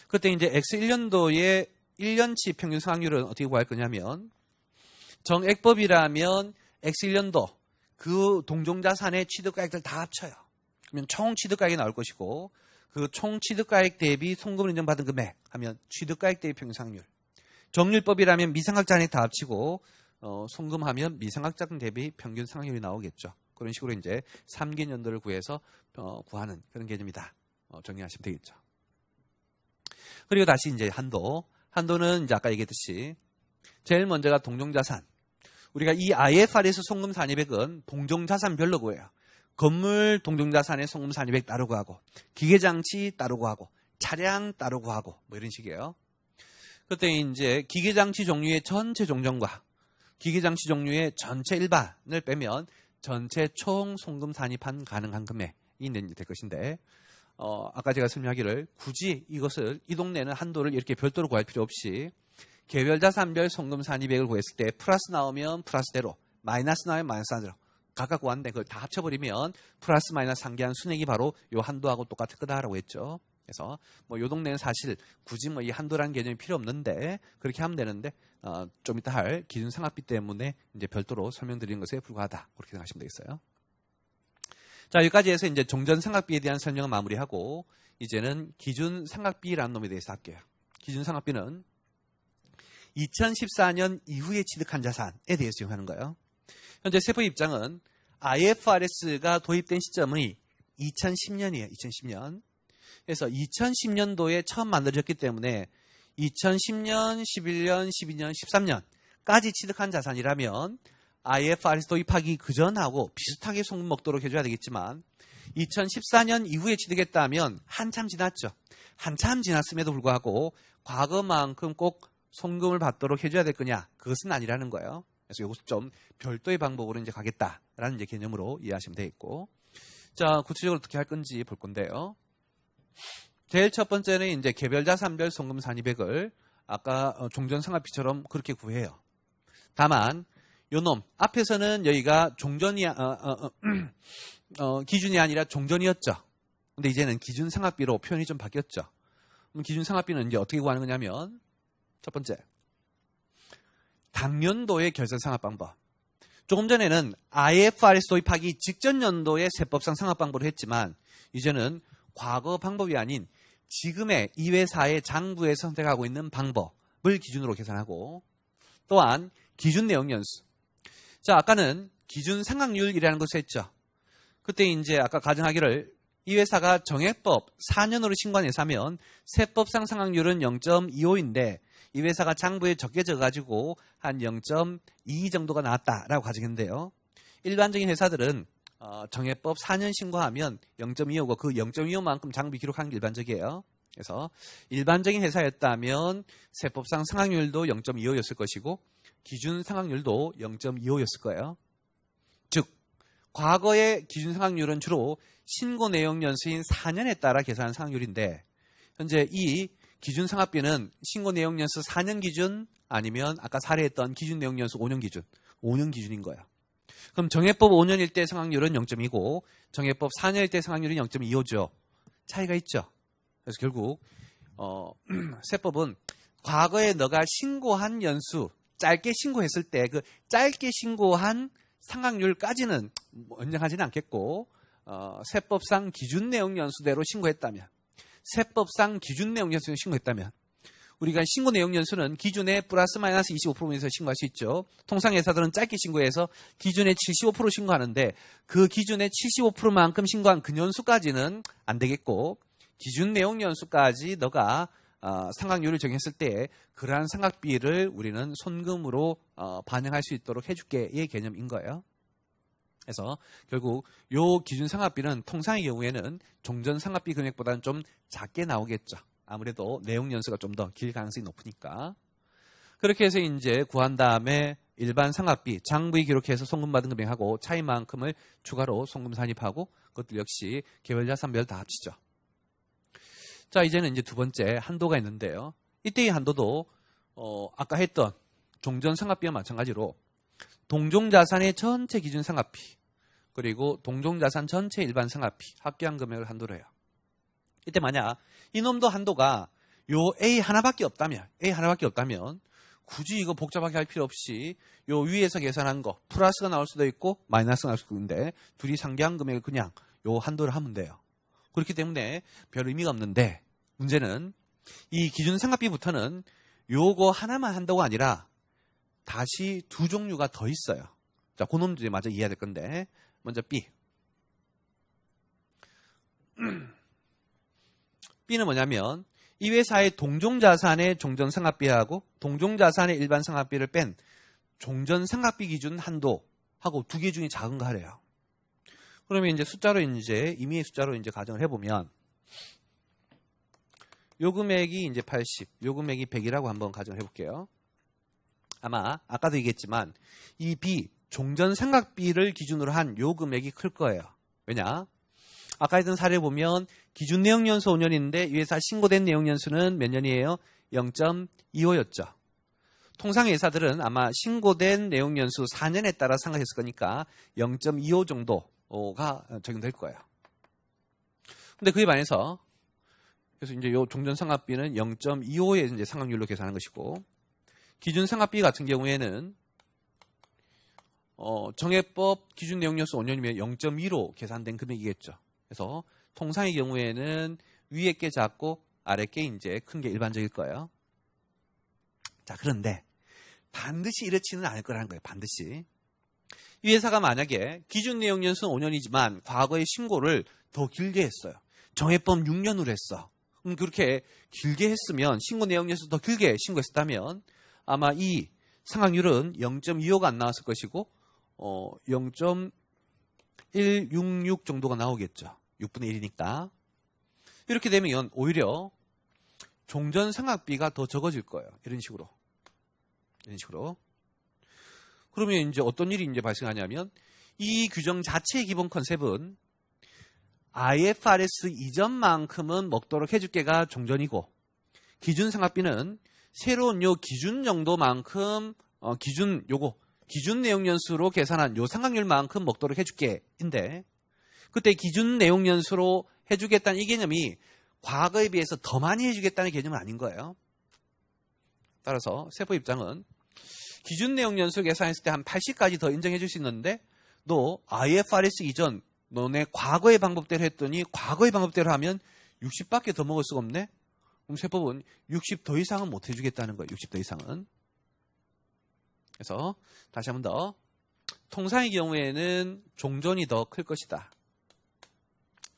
그때 이제 X1년도의 1년치 평균 상각률은 어떻게 구할 거냐면 정액법이라면 X1년도 그 동종자산의 취득가액들 다 합쳐요. 그러면 총 취득가액이 나올 것이고 그 총 취득가액 대비 송금을 인정받은 금액 하면 취득가액 대비 평균 상각률. 정률법이라면 미상각 잔액 다 합치고 송금하면 미상각 잔액 대비 평균 상각률이 나오겠죠. 그런 식으로 이제 3개년도를 구해서 구하는 그런 개념이다. 정리하시면 되겠죠. 그리고 다시 이제 한도는 이제 아까 얘기했듯이 제일 먼저가 동종자산. 우리가 이 IFRS 송금 산입액은 동종자산별로 구해요. 건물 동종자산의 송금 산입액 따로 구하고 기계장치 따로 구하고 차량 따로 구하고 뭐 이런 식이에요. 그때 이제 기계장치 종류의 전체 종전과 기계장치 종류의 전체 일반을 빼면 전체 총 송금 산입한 가능한 금액이 될 것인데 아까 제가 설명하기를 굳이 이 동네는 한도를 이렇게 별도로 구할 필요 없이 개별 자산별 송금 산입액을 구했을 때 플러스 나오면 플러스대로, 마이너스 나오면 마이너스대로 각각 구하는데 그걸 다 합쳐버리면 플러스 마이너스 상기한 순액이 바로 요 한도하고 똑같을 거다라고 했죠. 그래서 뭐 요 동네는 사실 굳이 뭐 이 한도라는 개념이 필요 없는데 그렇게 하면 되는데 좀 이따 할 기준 상각비 때문에 이제 별도로 설명드리는 것에 불과하다 그렇게 생각하시면 되겠어요. 자, 여기까지 해서 이제 종전 상각비에 대한 설명을 마무리하고 이제는 기준 상각비라는 놈에 대해서 할게요. 기준 상각비는 2014년 이후에 취득한 자산에 대해서 적용하는 거예요. 현재 세법의 입장은 IFRS가 도입된 시점이 2010년이에요. 2010년. 그래서 2010년도에 처음 만들어졌기 때문에 2010년, 11년, 12년, 13년까지 취득한 자산이라면 IFRS 도입하기 그전하고 비슷하게 송금 먹도록 해줘야 되겠지만 2014년 이후에 취득했다면 한참 지났죠. 한참 지났음에도 불구하고 과거만큼 꼭 송금을 받도록 해줘야 될 거냐? 그것은 아니라는 거예요. 그래서 이것을 좀 별도의 방법으로 이제 가겠다라는 이제 개념으로 이해하시면 되겠고. 자, 구체적으로 어떻게 할 건지 볼 건데요. 제일 첫 번째는 이제 개별 자산별 송금 산입액을 아까 종전상각비처럼 그렇게 구해요. 다만 요놈 앞에서는 여기가 종전이 기준이 아니라 종전이었죠. 근데 이제는 기준상각비로 표현이 좀 바뀌었죠. 그럼 기준상각비는 이제 어떻게 구하는 거냐면 첫 번째, 당년도의 결산상각 방법. 조금 전에는 IFRS 도입하기 직전 연도의 세법상 상각 방법을 했지만 이제는 과거 방법이 아닌 지금의 이 회사의 장부에 선택하고 있는 방법을 기준으로 계산하고 또한 기준 내용 연수. 자, 아까는 기준 상각률이라는 것을 했죠. 그때 이제 아까 가정하기를 이 회사가 정액법 4년으로 신고한 회사면 세법상 상각률은 0.25인데 이 회사가 장부에 적게 적어가지고 한 0.22 정도가 나왔다라고 가정했는데요. 일반적인 회사들은 정액법 4년 신고하면 0.25고 그 0.25만큼 장부 기록하는 게 일반적이에요. 그래서 일반적인 회사였다면 세법상 상각률도 0.25였을 것이고 기준 상각률도 0.25였을 거예요. 즉 과거의 기준 상각률은 주로 신고 내용 연수인 4년에 따라 계산한 상각률인데 현재 이 기준 상각비는 신고 내용 연수 4년 기준 아니면 아까 사례했던 기준 내용 연수 5년 기준, 5년 기준인 거예요. 그럼 정액법 5년일 때 상각률은 0.2고 정액법 4년일 때 상각률이 0.25죠. 차이가 있죠. 그래서 결국 세법은 과거에 너가 신고한 연수, 짧게 신고했을 때 그 짧게 신고한 상각률까지는 인정하지는 않겠고 세법상 기준 내용 연수대로 신고했다면 세법상 기준 내용 연수를 신고했다면 우리가 신고 내용 연수는 기준에 플러스 마이너스 25%에서 신고할 수 있죠. 통상 회사들은 짧게 신고해서 기준에 75% 신고하는데 그 기준에 75%만큼 신고한 그 연수까지는 안 되겠고 기준 내용 연수까지 너가 상각률을 정했을 때 그러한 상각비를 우리는 손금으로 반영할 수 있도록 해줄게의 개념인 거예요. 그래서 결국 요 기준 상각비는 통상의 경우에는 종전 상각비 금액보다는 좀 작게 나오겠죠. 아무래도 내용 연수가 좀 더 길 가능성이 높으니까. 그렇게 해서 이제 구한 다음에 일반 상각비, 장부에 기록해서 송금받은 금액하고 차이만큼을 추가로 송금 산입하고 그것들 역시 개별 자산별 다 합치죠. 자, 이제는 이제 두 번째 한도가 있는데요. 이때의 한도도 아까 했던 종전 상각비와 마찬가지로 동종자산의 전체 기준 상각비 그리고 동종자산 전체 일반 상각비 합계한 금액을 한도로 해요. 이때 만약 이놈도 한도가 요 A 하나밖에 없다면 굳이 이거 복잡하게 할 필요 없이 요 위에서 계산한 거 플러스가 나올 수도 있고 마이너스가 나올 수도 있는데 둘이 상계한 금액을 그냥 요 한도를 하면 돼요. 그렇기 때문에 별 의미가 없는데 문제는 이 기준 상각비부터는 요거 하나만 한다고 아니라 다시 두 종류가 더 있어요. 자, 그 놈도 마저 이해해야 될 건데 먼저 B. B는 뭐냐면 이 회사의 동종자산의 종전상각비하고 동종자산의 일반 상각비를 뺀 종전상각비 기준 한도하고 두 개 중에 작은 거 하래요. 그러면 이제 숫자로 이제 임의의 숫자로 이제 가정을 해보면 요 금액이 이제 80, 요 금액이 100이라고 한번 가정을 해볼게요. 아마 아까도 얘기했지만 이 B 종전상각비를 기준으로 한 요 금액이 클 거예요. 왜냐? 아까 했던 사례 보면 기준 내용연수 5년인데 이 회사 신고된 내용연수는 몇 년이에요? 0.25였죠. 통상 회사들은 아마 신고된 내용 연수 4년에 따라 생각했을 거니까 0.25 정도가 적용될 거예요. 근데 그에 반해서 그래서 이제 요 종전 상각비는 0.25의 이제 상각률로 계산한 것이고, 기준 상각비 같은 경우에는 정해법 기준 내용 연수 5년이면 0.2로 계산된 금액이겠죠. 그래서 통상의 경우에는 위에 게 작고 아래 게 이제 큰 게 일반적일 거예요. 자, 그런데 반드시 이렇지는 않을 거라는 거예요. 반드시. 이 회사가 만약에 기준 내용 연수는 5년이지만 과거의 신고를 더 길게 했어요. 정해법 6년으로 했어. 그렇게 길게 했으면, 신고 내용 연수 더 길게 신고했다면 아마 이 상각률은 0.25가 안 나왔을 것이고 0.166 정도가 나오겠죠. 6분의 1이니까. 이렇게 되면 오히려 종전 상각비가 더 적어질 거예요. 이런 식으로. 그러면 이제 어떤 일이 이제 발생하냐면, 이 규정 자체의 기본 컨셉은 IFRS 이전만큼은 먹도록 해줄게가 종전이고, 기준 상각비는 새로운 요 기준 정도만큼 기준 내용 연수로 계산한 요 상각률만큼 먹도록 해줄게인데, 그때 기준 내용 연수로 해주겠다는 이 개념이 과거에 비해서 더 많이 해주겠다는 개념은 아닌 거예요. 따라서 세법 입장은 기준 내용 연수 계산했을 때 한 80까지 더 인정해 줄 수 있는데, 너 IFRS 이전 너네 과거의 방법대로 했더니 과거의 방법대로 하면 60밖에 더 먹을 수가 없네? 그럼 세법은 60 더 이상은 못 해주겠다는 거예요. 60 더 이상은. 그래서 다시 한 번 더, 통상의 경우에는 종전이 더 클 것이다.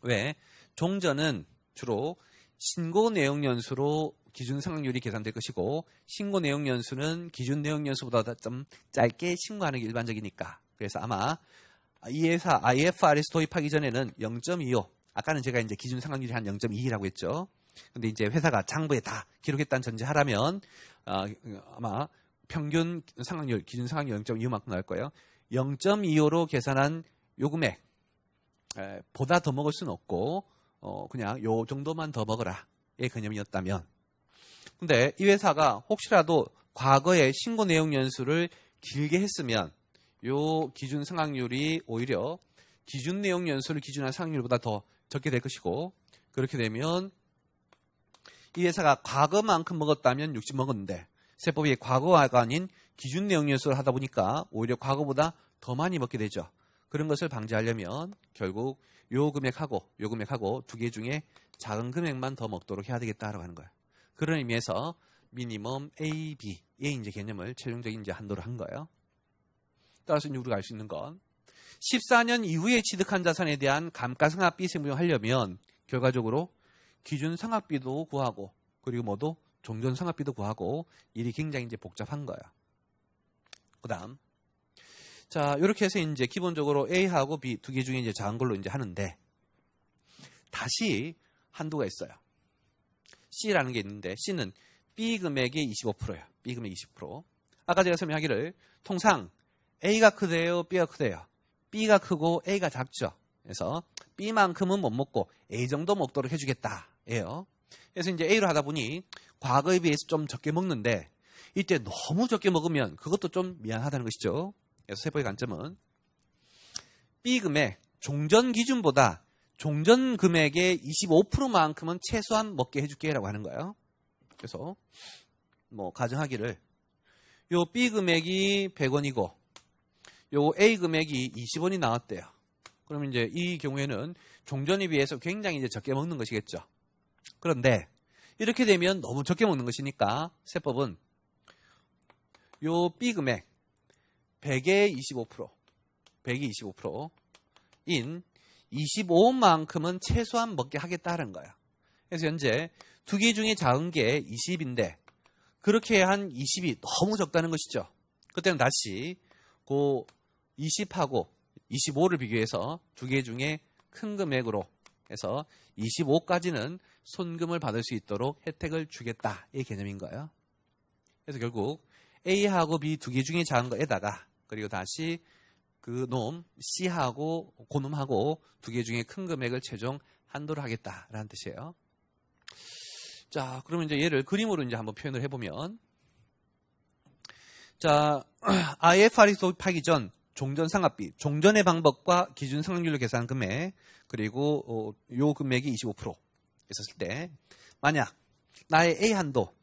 왜? 종전은 주로 신고 내용 연수로 기준 상각률이 계산될 것이고, 신고 내용 연수는 기준 내용 연수보다 좀 짧게 신고하는 게 일반적이니까. 그래서 아마 이 회사 IFRS 도입하기 전에는 0.25, 아까는 제가 이제 기준 상각률이 한 0.2라고 했죠. 근데 이제 회사가 장부에 다 기록했다는 전제하라면 아마 평균 상각률, 기준 상각률 0.25만큼 나올 거예요. 0.25로 계산한 요 금액 보다 더 먹을 수는 없고 그냥 요 정도만 더 먹어라 의 개념이었다면, 근데 이 회사가 혹시라도 과거에 신고 내용 연수를 길게 했으면 요 기준 상각률이 오히려 기준 내용 연수를 기준한 상각률보다 더 적게 될 것이고, 그렇게 되면 이 회사가 과거만큼 먹었다면 60 먹었는데 세법이 과거가 아닌 기준 내용 연수를 하다 보니까 오히려 과거보다 더 많이 먹게 되죠. 그런 것을 방지하려면 결국 요 금액하고 요 금액하고 두 개 중에 작은 금액만 더 먹도록 해야 되겠다라고 하는 거예요. 그런 의미에서 미니멈 A, B의 이제 개념을 최종적인 이제 한도로 한 거예요. 따라서 우리가 알 수 있는 건 14년 이후에 취득한 자산에 대한 감가상각비 세무하려면 결과적으로 기준 상각비도 구하고 그리고 뭐도 종전 상각비도 구하고 일이 굉장히 이제 복잡한 거예요. 그다음 자, 이렇게 해서 이제 기본적으로 A하고 B 두 개 중에 이제 작은 걸로 이제 하는데, 다시 한도가 있어요. C라는 게 있는데, C는 B 금액의 25%예요. B 금액 20%. 아까 제가 설명하기를 통상 A가 크대요, B가 크대요. B가 크고 A가 작죠. 그래서 B만큼은 못 먹고 A 정도 먹도록 해주겠다예요. 그래서 이제 A로 하다 보니 과거에 비해서 좀 적게 먹는데, 이때 너무 적게 먹으면 그것도 좀 미안하다는 것이죠. 그래서 세법의 관점은 B 금액 종전 기준보다 종전 금액의 25%만큼은 최소한 먹게 해줄게라고 하는 거예요. 그래서 뭐 가정하기를 요 B 금액이 100원이고 요 A 금액이 20원이 나왔대요. 그러면 이제 이 경우에는 종전에 비해서 굉장히 이제 적게 먹는 것이겠죠. 그런데 이렇게 되면 너무 적게 먹는 것이니까 세법은 요 B 금액 100의 25%, 100이 25%인 25만큼은 최소한 먹게 하겠다는 거예요. 그래서 현재 두 개 중에 작은 게 20인데 그렇게 한 20이 너무 적다는 것이죠. 그때는 다시 그 20하고 25를 비교해서 두 개 중에 큰 금액으로 해서 25까지는 손금을 받을 수 있도록 혜택을 주겠다 이 개념인 거예요. 그래서 결국 A하고 B 두 개 중에 작은 거에다가 그리고 다시 그 놈 C하고 고놈하고 두 개 중에 큰 금액을 최종 한도로 하겠다라는 뜻이에요. 자, 그러면 이제 얘를 그림으로 이제 한번 표현을 해보면, 자, IFRS 도입하기 전 종전상각비, 종전의 방법과 기준 상각률로 계산한 금액, 그리고 요 금액이 25% 있었을 때, 만약 나의 A 한도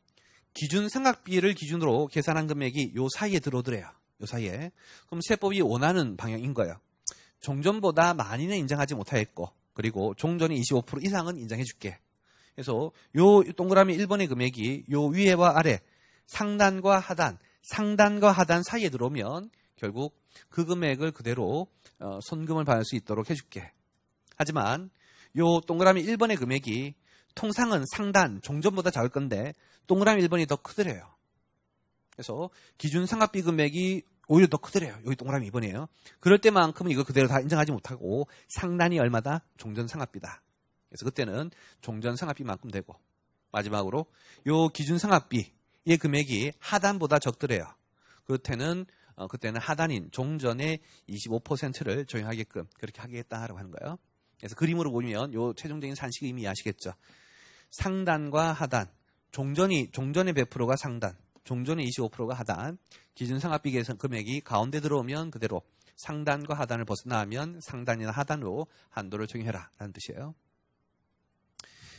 기준 상각비를 기준으로 계산한 금액이 요 사이에 들어오더래요. 요 사이에. 그럼 세법이 원하는 방향인 거예요. 종전보다 많이는 인정하지 못하겠고, 그리고 종전이 25% 이상은 인정해 줄게. 그래서 요 동그라미 1번의 금액이 요 위에와 아래 상단과 하단 사이에 들어오면 결국 그 금액을 그대로 손금을 받을 수 있도록 해줄게. 하지만 요 동그라미 1번의 금액이 통상은 상단, 종전보다 작을 건데 동그라미 1번이 더 크더래요. 그래서 기준 상각비 금액이 오히려 더 크더래요. 여기 동그라미 2번이에요. 그럴 때만큼은 이거 그대로 다 인정하지 못하고 상단이 얼마다? 종전 상각비다. 그래서 그때는 종전 상각비만큼 되고, 마지막으로 요 기준 상각비의 금액이 하단보다 적더래요. 그때는 하단인 종전의 25%를 적용하게끔 그렇게 하겠다라고 하는 거예요. 그래서 그림으로 보면 요 최종적인 산식 의미 아시겠죠? 상단과 하단, 종전의 100%가 상단, 종전의 25%가 하단, 기준 상각비 계산 금액이 가운데 들어오면 그대로 상단과 하단을 벗어나면 상단이나 하단으로 한도를 적용해라 라는 뜻이에요.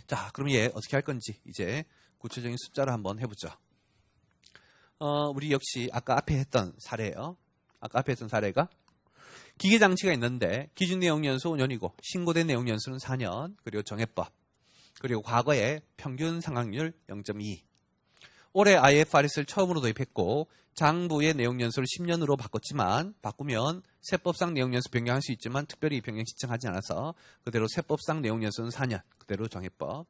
자, 그럼 얘 어떻게 할 건지 이제 구체적인 숫자로 한번 해보죠. 우리 역시 아까 앞에 했던 사례예요. 아까 앞에 했던 사례가 기계장치가 있는데 기준 내용 연수 5년이고 신고된 내용 연수는 4년, 그리고 정해법, 그리고 과거에 평균 상각률 0.2. 올해 IFRS를 처음으로 도입했고 장부의 내용 연수를 10년으로 바꾸면 세법상 내용 연수 변경할 수 있지만 특별히 변경 지정하지 않아서 그대로 세법상 내용 연수는 4년, 그대로 정해법.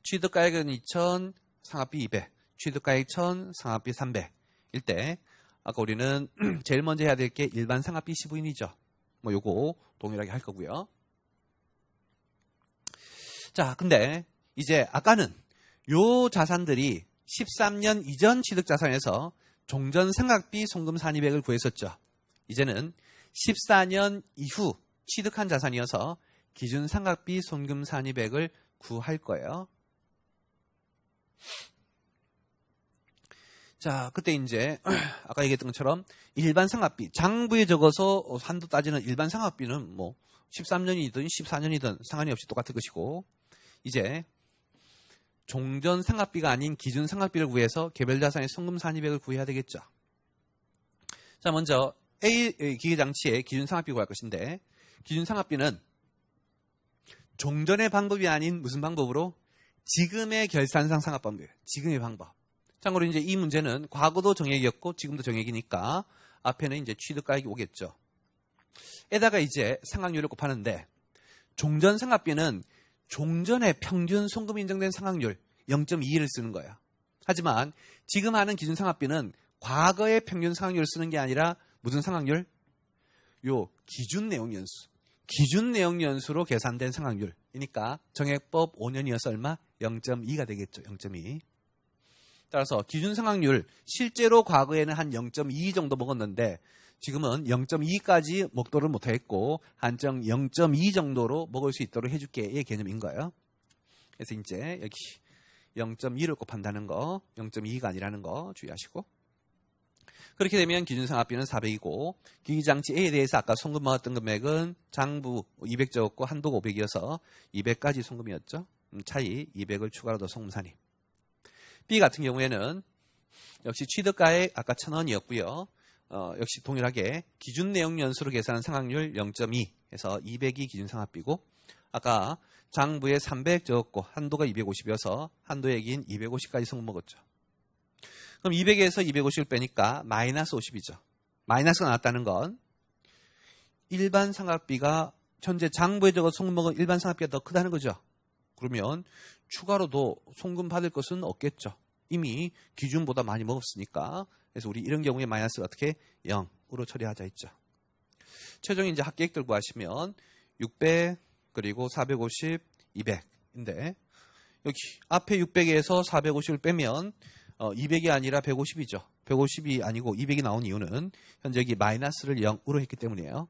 취득가액은 2,000, 상각비 200, 취득가액 1,000, 상각비 300. 일 때 아까 우리는 제일 먼저 해야 될 게 일반 상각비 15인이죠. 뭐 요거 동일하게 할 거고요. 자, 근데 이제 아까는 요 자산들이 13년 이전 취득 자산에서 종전 상각비 송금 산입액을 구했었죠. 이제는 14년 이후 취득한 자산이어서 기준 상각비 송금 산입액을 구할 거예요. 자, 그때 이제 아까 얘기했던 것처럼 일반 상각비, 장부에 적어서 한도 따지는 일반 상각비는 뭐 13년이든 14년이든 상관이 없이 똑같은 것이고, 이제 종전 상각비가 아닌 기준 상각비를 구해서 개별 자산의 송금 산입액을 구해야 되겠죠. 자, 먼저 A 기계장치의 기준 상각비 구할 것인데, 기준 상각비는 종전의 방법이 아닌 무슨 방법으로? 지금의 결산상 상각 방법이에요. 지금의 방법. 참고로 이제 이 문제는 과거도 정액이었고 지금도 정액이니까 앞에는 이제 취득가액이 오겠죠. 에다가 이제 상각률을 곱하는데, 종전 상각비는 종전의 평균 송금이 인정된 상각률 0.21을 쓰는 거예요. 하지만 지금 하는 기준 상각비는 과거의 평균 상각률을 쓰는 게 아니라 무슨 상각률? 요 기준 내용 연수. 기준 내용 연수로 계산된 상각률이니까 정액법 5년이어서 얼마? 0.2가 되겠죠. 0.2. 따라서 기준 상각률 실제로 과거에는 한 0.2 정도 먹었는데 지금은 0.2까지 먹도록 못하겠고 한정 0.2 정도로 먹을 수 있도록 해줄게의 개념인 거예요. 그래서 이제 여기 0.2를 곱한다는 거, 0.2가 아니라는 거 주의하시고, 그렇게 되면 기준 상각비는 400이고 기기장치 A에 대해서 아까 송금 먹었던 금액은 장부 200 적었고 한도가 500이어서 200까지 송금이었죠. 차이 200을 추가로 더 송금 산입. B 같은 경우에는 역시 취득가액 아까 1,000원이었고요. 역시 동일하게 기준 내용 연수로 계산한 상각률 0.2 해서 200이 기준 상각비고, 아까 장부에 300 적었고 한도가 250이어서 한도액인 250까지 송금 먹었죠. 그럼 200에서 250을 빼니까 마이너스 50이죠. 마이너스가 나왔다는 건 일반 상각비가 현재 장부에 적어 송금 먹은 일반 상각비가 더 크다는 거죠. 그러면 추가로도 송금 받을 것은 없겠죠. 이미 기준보다 많이 먹었으니까. 그래서 우리 이런 경우에 마이너스가 어떻게 0으로 처리하자 했죠. 최종 이제 합계액들 구하시면 600 그리고 450, 200인데 여기 앞에 600에서 450을 빼면 200이 아니라 150이죠. 150이 아니고 200이 나온 이유는 현재 여기 마이너스를 0으로 했기 때문이에요.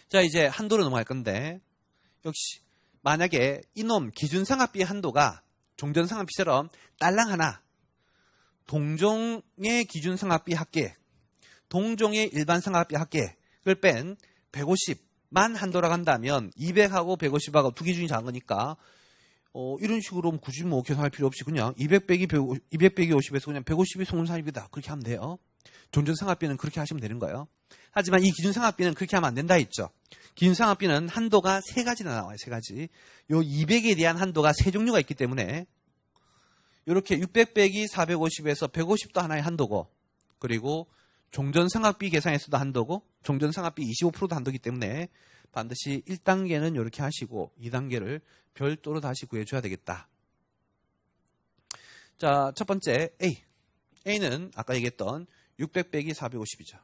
자, 이제 한도로 넘어갈 건데, 역시 만약에 이놈 기준 상각비의 한도가 종전 상각비처럼 딸랑 하나 동종의 기준 상각비 합계액, 동종의 일반 상각비 합계액을 뺀 150만 한도라고 한다면 200하고 150하고 두 기준이 작은 거니까 이런 식으로 굳이 뭐 계산할 필요 없이 그냥 200 빼기 50에서 그냥 150이 송금산입이다. 그렇게 하면 돼요. 종전상각비는 그렇게 하시면 되는 거예요. 하지만 이 기준상각비는 그렇게 하면 안 된다 했죠. 기준상각비는 한도가 3가지나 나와요. 3가지. 요 200에 대한 한도가 3종류가 있기 때문에 이렇게 600 빼기 450에서 150도 하나의 한도고, 그리고 종전상각비 계산에서도 한도고, 종전상각비 25%도 한도이기 때문에 반드시 1단계는 이렇게 하시고 2단계를 별도로 다시 구해줘야 되겠다. 자, 첫 번째 A. A는 아까 얘기했던 600 빼기 450이죠.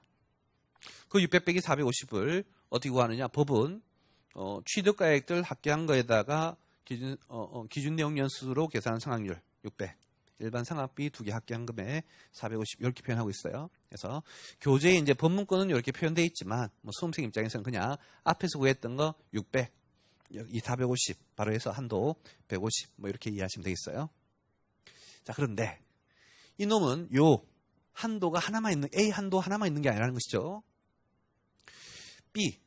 그 600 빼기 450을 어떻게 구하느냐? 법은 취득가액들 합계한 거에다가 기준 내용 연수로 계산한 상각률 600, 일반 상각비 2개 합계한 금액 450 이렇게 표현하고 있어요. 그래서 교재에 이제 법문권은 이렇게 표현되어 있지만 뭐 수험생 입장에서는 그냥 앞에서 구했던 거 600, 이 450 바로 해서 한도 150 뭐 이렇게 이해하시면 되겠어요. 자, 그런데 이놈은 요 한도가 하나만 있는, A 한도 하나만 있는 게 아니라는 것이죠. B,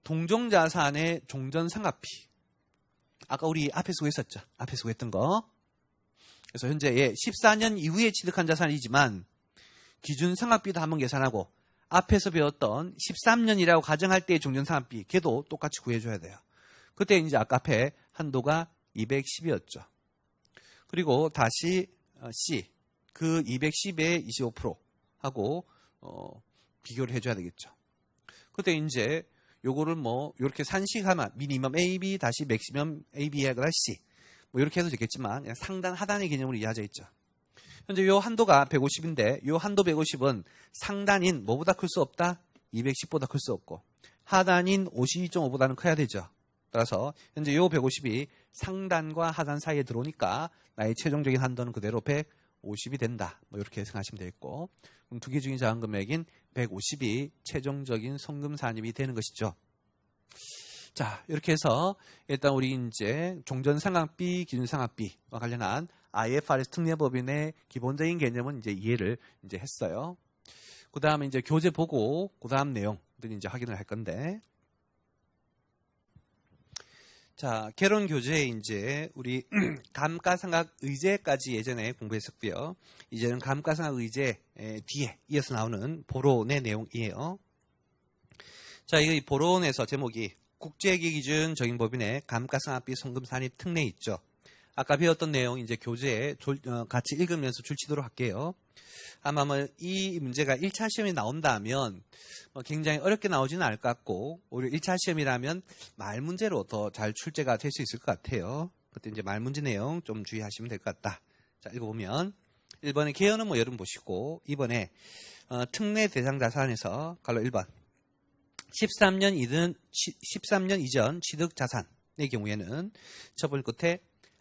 동종자산의 종전상각비. 아까 우리 앞에서 구했었죠. 앞에서 구했던 거. 그래서 현재 14년 이후에 취득한 자산이지만 기준 상각비도 한번 계산하고 앞에서 배웠던 13년이라고 가정할 때의 종전상각비 걔도 똑같이 구해줘야 돼요. 그때 이제 아까 앞에 한도가 210이었죠. 그리고 다시 C, 그 210의 25% 하고 비교를 해줘야 되겠죠. 그때 이제 요거를 뭐 이렇게 산식하면 미니멈 AB 다시 맥시멈 AB에 다시 C 뭐 이렇게 해도 되겠지만 상단 하단의 개념으로 이해하져 있죠. 현재 요 한도가 150인데 요 한도 150은 상단인 뭐보다 클 수 없다? 210보다 클 수 없고 하단인 52.5보다는 커야 되죠. 따라서 현재 요 150이 상단과 하단 사이에 들어오니까 나의 최종적인 한도는 그대로 150이 된다. 뭐 이렇게 생각하시면 되겠고, 그럼 두 개 중에 작은 금액인 150이 최종적인 송금 산입이 되는 것이죠. 자, 이렇게 해서 일단 우리 이제 종전상각비, 기준상각비와 관련한 IFRS 특례법인의 기본적인 개념은 이제 이해를 이제 했어요. 그 다음에 이제 교재 보고 그 다음 내용들이 이제 확인을 할 건데, 자, 개론 교재에 이제 우리 감가상각 의제까지 예전에 공부했었고요. 이제는 감가상각 의제 뒤에 이어서 나오는 보론의 내용이에요. 자, 이 보론에서 제목이 국제기기준 적용법인의 감가상각비 송금 산입 특례 있죠. 아까 배웠던 내용 이제 교재에 같이 읽으면서 줄치도록 할게요. 아마 이 문제가 1차 시험에 나온다면 굉장히 어렵게 나오지는 않을 것 같고, 오히려 1차 시험이라면 말 문제로 더 잘 출제가 될 수 있을 것 같아요. 그때 이제 말 문제 내용 좀 주의하시면 될 것 같다. 자, 읽어보면 1번에 개요는 뭐 여러분 보시고, 2번에 특례 대상 자산에서 갈로 1번 13년 이전 취득 자산의 경우에는 처벌 끝에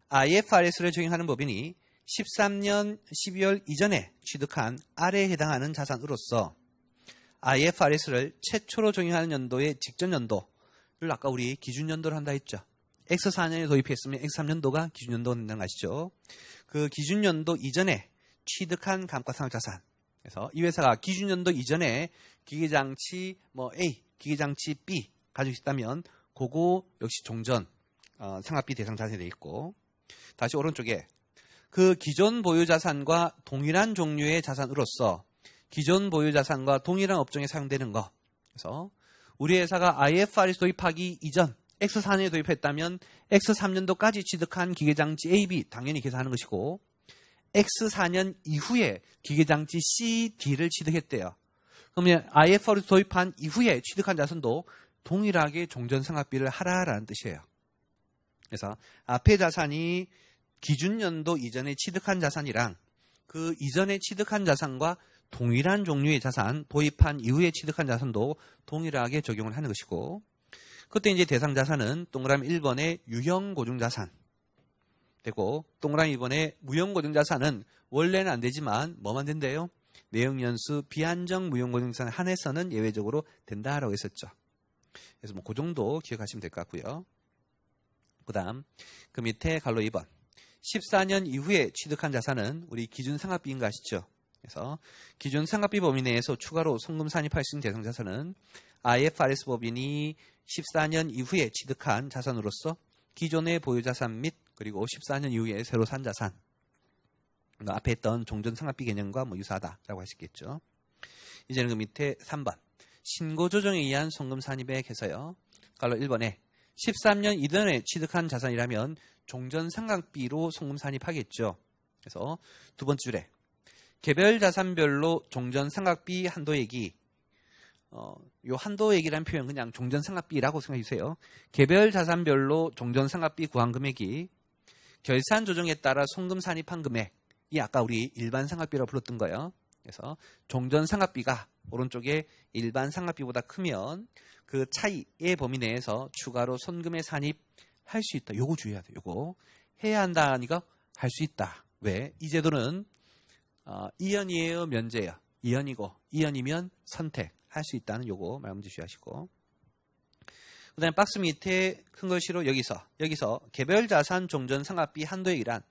IFRS를 적용하는 법인이 13년 12월 이전에 취득한 아래에 해당하는 자산으로서 IFRS를 최초로 적용하는 연도의 직전 연도를 아까 우리 기준 연도를 한다 했죠. X4년에 도입했으면 X3년도가 기준 연도가 된다는 거 아시죠? 그 기준 연도 이전에 취득한 감가상각 자산. 그래서 이 회사가 기준 연도 이전에 기계장치 A, 기계장치 B 가지고 있다면 그거 역시 종전 상각비 대상 자산이 되어 있고, 다시 오른쪽에 그 기존 보유 자산과 동일한 종류의 자산으로서 기존 보유 자산과 동일한 업종에 사용되는 거. 그래서 우리 회사가 IFRS 도입하기 이전 X4년에 도입했다면 X3년도까지 취득한 기계장치 A, B 당연히 계산하는 것이고, X4년 이후에 기계장치 C, D를 취득했대요. 그러면 IFRS 도입한 이후에 취득한 자산도 동일하게 종전상각비를 하라라는 뜻이에요. 그래서 앞에 자산이 기준연도 이전에 취득한 자산이랑 그 이전에 취득한 자산과 동일한 종류의 자산, 도입한 이후에 취득한 자산도 동일하게 적용을 하는 것이고, 그때 이제 대상 자산은 동그라미 1번의 유형 고정자산 되고, 동그라미 2번의 무형 고정자산은 원래는 안 되지만 뭐만 된대요? 내용연수 비한정 무형 고정자산에 한해서는 예외적으로 된다라고 했었죠. 그래서 그 정도 기억하시면 될 것 같고요. 그 다음 그 밑에 갈로 2번 14년 이후에 취득한 자산은 우리 기준상각비인 거 아시죠? 그래서 기준상각비 범위 내에서 추가로 송금 산입할 수 있는 대상 자산은 IFRS 법인이 14년 이후에 취득한 자산으로서 기존의 보유자산 및 그리고 14년 이후에 새로 산 자산, 앞에 했던 종전상각비 개념과 유사하다라고 할 수 있겠죠. 이제는 그 밑에 3번 신고 조정에 의한 송금 산입액 해서요. 깔로 1번에 13년 이전에 취득한 자산이라면 종전상각비로 송금 산입하겠죠. 그래서 두 번째 줄에 개별 자산별로 종전상각비 한도액이 요 한도액이라는 표현 그냥 종전상각비라고 생각해 주세요. 개별 자산별로 종전상각비 구한 금액이 결산 조정에 따라 송금 산입한 금액이 아까 우리 일반 상각비라고 불렀던 거예요. 그래서 종전상각비가 오른쪽에 일반 상각비보다 크면 그 차이의 범위 내에서 추가로 손금에 산입할 수 있다. 요거 주의해야 돼요. 요거 해야 한다니까 할 수 있다. 왜? 이 제도는 이연이에요, 면제예요. 이연이고 이연이면 선택할 수 있다는 요거 말씀 주시하시고. 그 다음에 박스 밑에 큰 글씨로 여기서 개별 자산 종전 상각비 한도액이란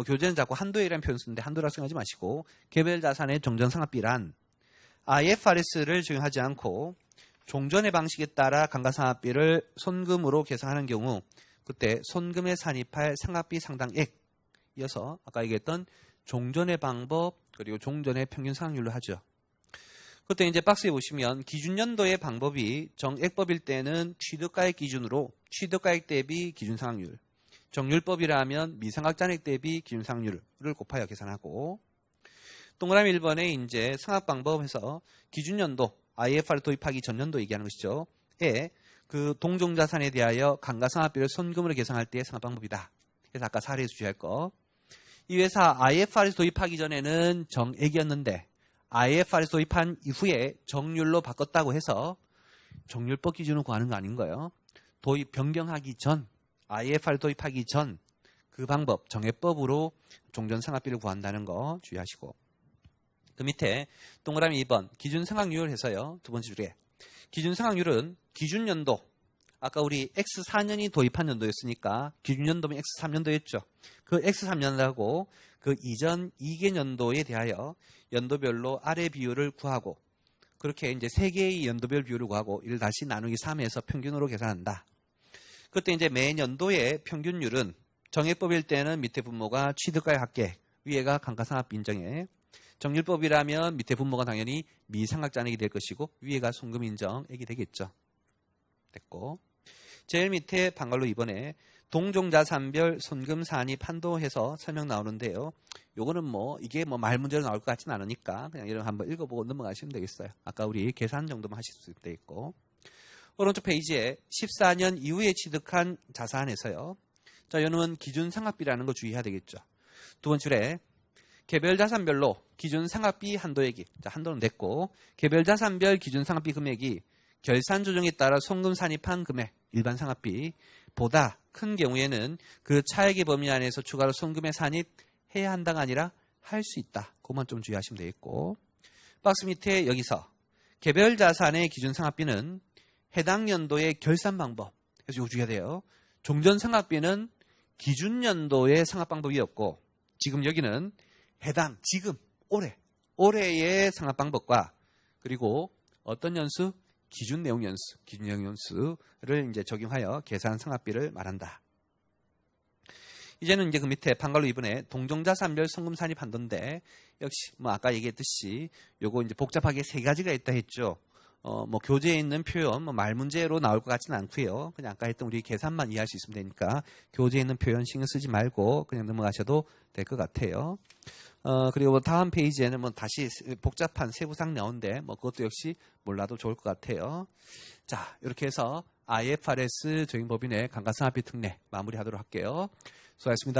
교재는 자꾸 한도액이라는 표현 쓰는데 한도라고 생각하지 마시고 개별 자산의 종전 상각비란 IFRS를 적용하지 않고 종전의 방식에 따라 감가상각비를 손금으로 계산하는 경우 그때 손금에 산입할 상각비 상당액 이어서 아까 얘기했던 종전의 방법 그리고 종전의 평균 상각률로 하죠. 그때 이제 박스에 보시면 기준연도의 방법이 정액법일 때는 취득가액 기준으로 취득가액 대비 기준상각률, 정률법이라면 미상각잔액 대비 기준상각률을 곱하여 계산하고 동그라미 1번에 이제 상각방법에서 기준연도 IFR 도입하기 전년도 얘기하는 것이죠. 그 동종자산에 대하여 감가상각비를 손금으로 계산할 때의 상각방법이다. 그래서 아까 사례에서 주의할 거. 이 회사 IFRS 도입하기 전에는 정액이었는데 IFRS 도입한 이후에 정률로 바꿨다고 해서 정률법 기준으로 구하는 거 아닌 거예요. 도입 변경하기 전, IFRS 도입하기 전 그 방법 정액법으로 종전상각비를 구한다는 거 주의하시고 그 밑에 동그라미 2번 기준상각률 해서요. 두 번째 줄에 기준상각률은 기준연도 아까 우리 X4년이 도입한 연도였으니까 기준연도면 X3년도였죠. 그 X3년하고 그 이전 2개년도에 대하여 연도별로 아래 비율을 구하고 그렇게 이제 3개의 연도별 비율을 구하고 이를 다시 나누기 3해서 평균으로 계산한다. 그때 이제 매년도의 평균율은 정액법일 때는 밑에 분모가 취득가액 합계, 위에가 감가상각비 인정액, 정률법이라면 밑에 분모가 당연히 미상각잔액이 될 것이고 위에가 송금 인정액이 되겠죠. 됐고 제일 밑에 방갈로 이번에 동종자산별 손금 산입 한도해서 설명 나오는데요. 요거는 이게 말 문제로 나올 것 같지는 않으니까 그냥 이런 거 한번 읽어보고 넘어가시면 되겠어요. 아까 우리 계산 정도만 하실 수 있고 오른쪽 페이지에 14년 이후에 취득한 자산에서요. 자, 요는 기준 상각비라는 거 주의해야 되겠죠. 두 번째 줄에 개별 자산별로 기준 상각비 한도액이 한도는 됐고 개별 자산별 기준 상각비 금액이 결산 조정에 따라 송금 산입한 금액 일반 상각비 보다 큰 경우에는 그 차액의 범위 안에서 추가로 송금에 산입해야 한다가 아니라 할 수 있다. 그것만 좀 주의하시면 되겠고 박스 밑에 여기서 개별 자산의 기준 상각비는 해당 연도의 결산 방법 그래서 이거 주의해야 돼요. 종전 상각비는 기준 연도의 상각 방법이었고 지금 여기는 해당 지금 올해의 상각 방법과 그리고 어떤 연수 기준 내용 연수를 이제 적용하여 계산 상각비를 말한다. 이제는 이제 그 밑에 판갈로 2번에 동종자산별 송금 산입 한도인데 역시 아까 얘기했듯이 요거 이제 복잡하게 3가지가 있다 했죠. 교재에 있는 표현 말 문제로 나올 것 같지는 않고요. 그냥 아까 했던 우리 계산만 이해할 수 있으면 되니까 교재에 있는 표현 신경 쓰지 말고 그냥 넘어가셔도 될 것 같아요. 그리고 다음 페이지에는 다시 복잡한 세부사항 나오는데 그것도 역시 몰라도 좋을 것 같아요. 자, 이렇게 해서 IFRS 적용법인의 감가상각비 특례 마무리하도록 할게요. 수고하셨습니다.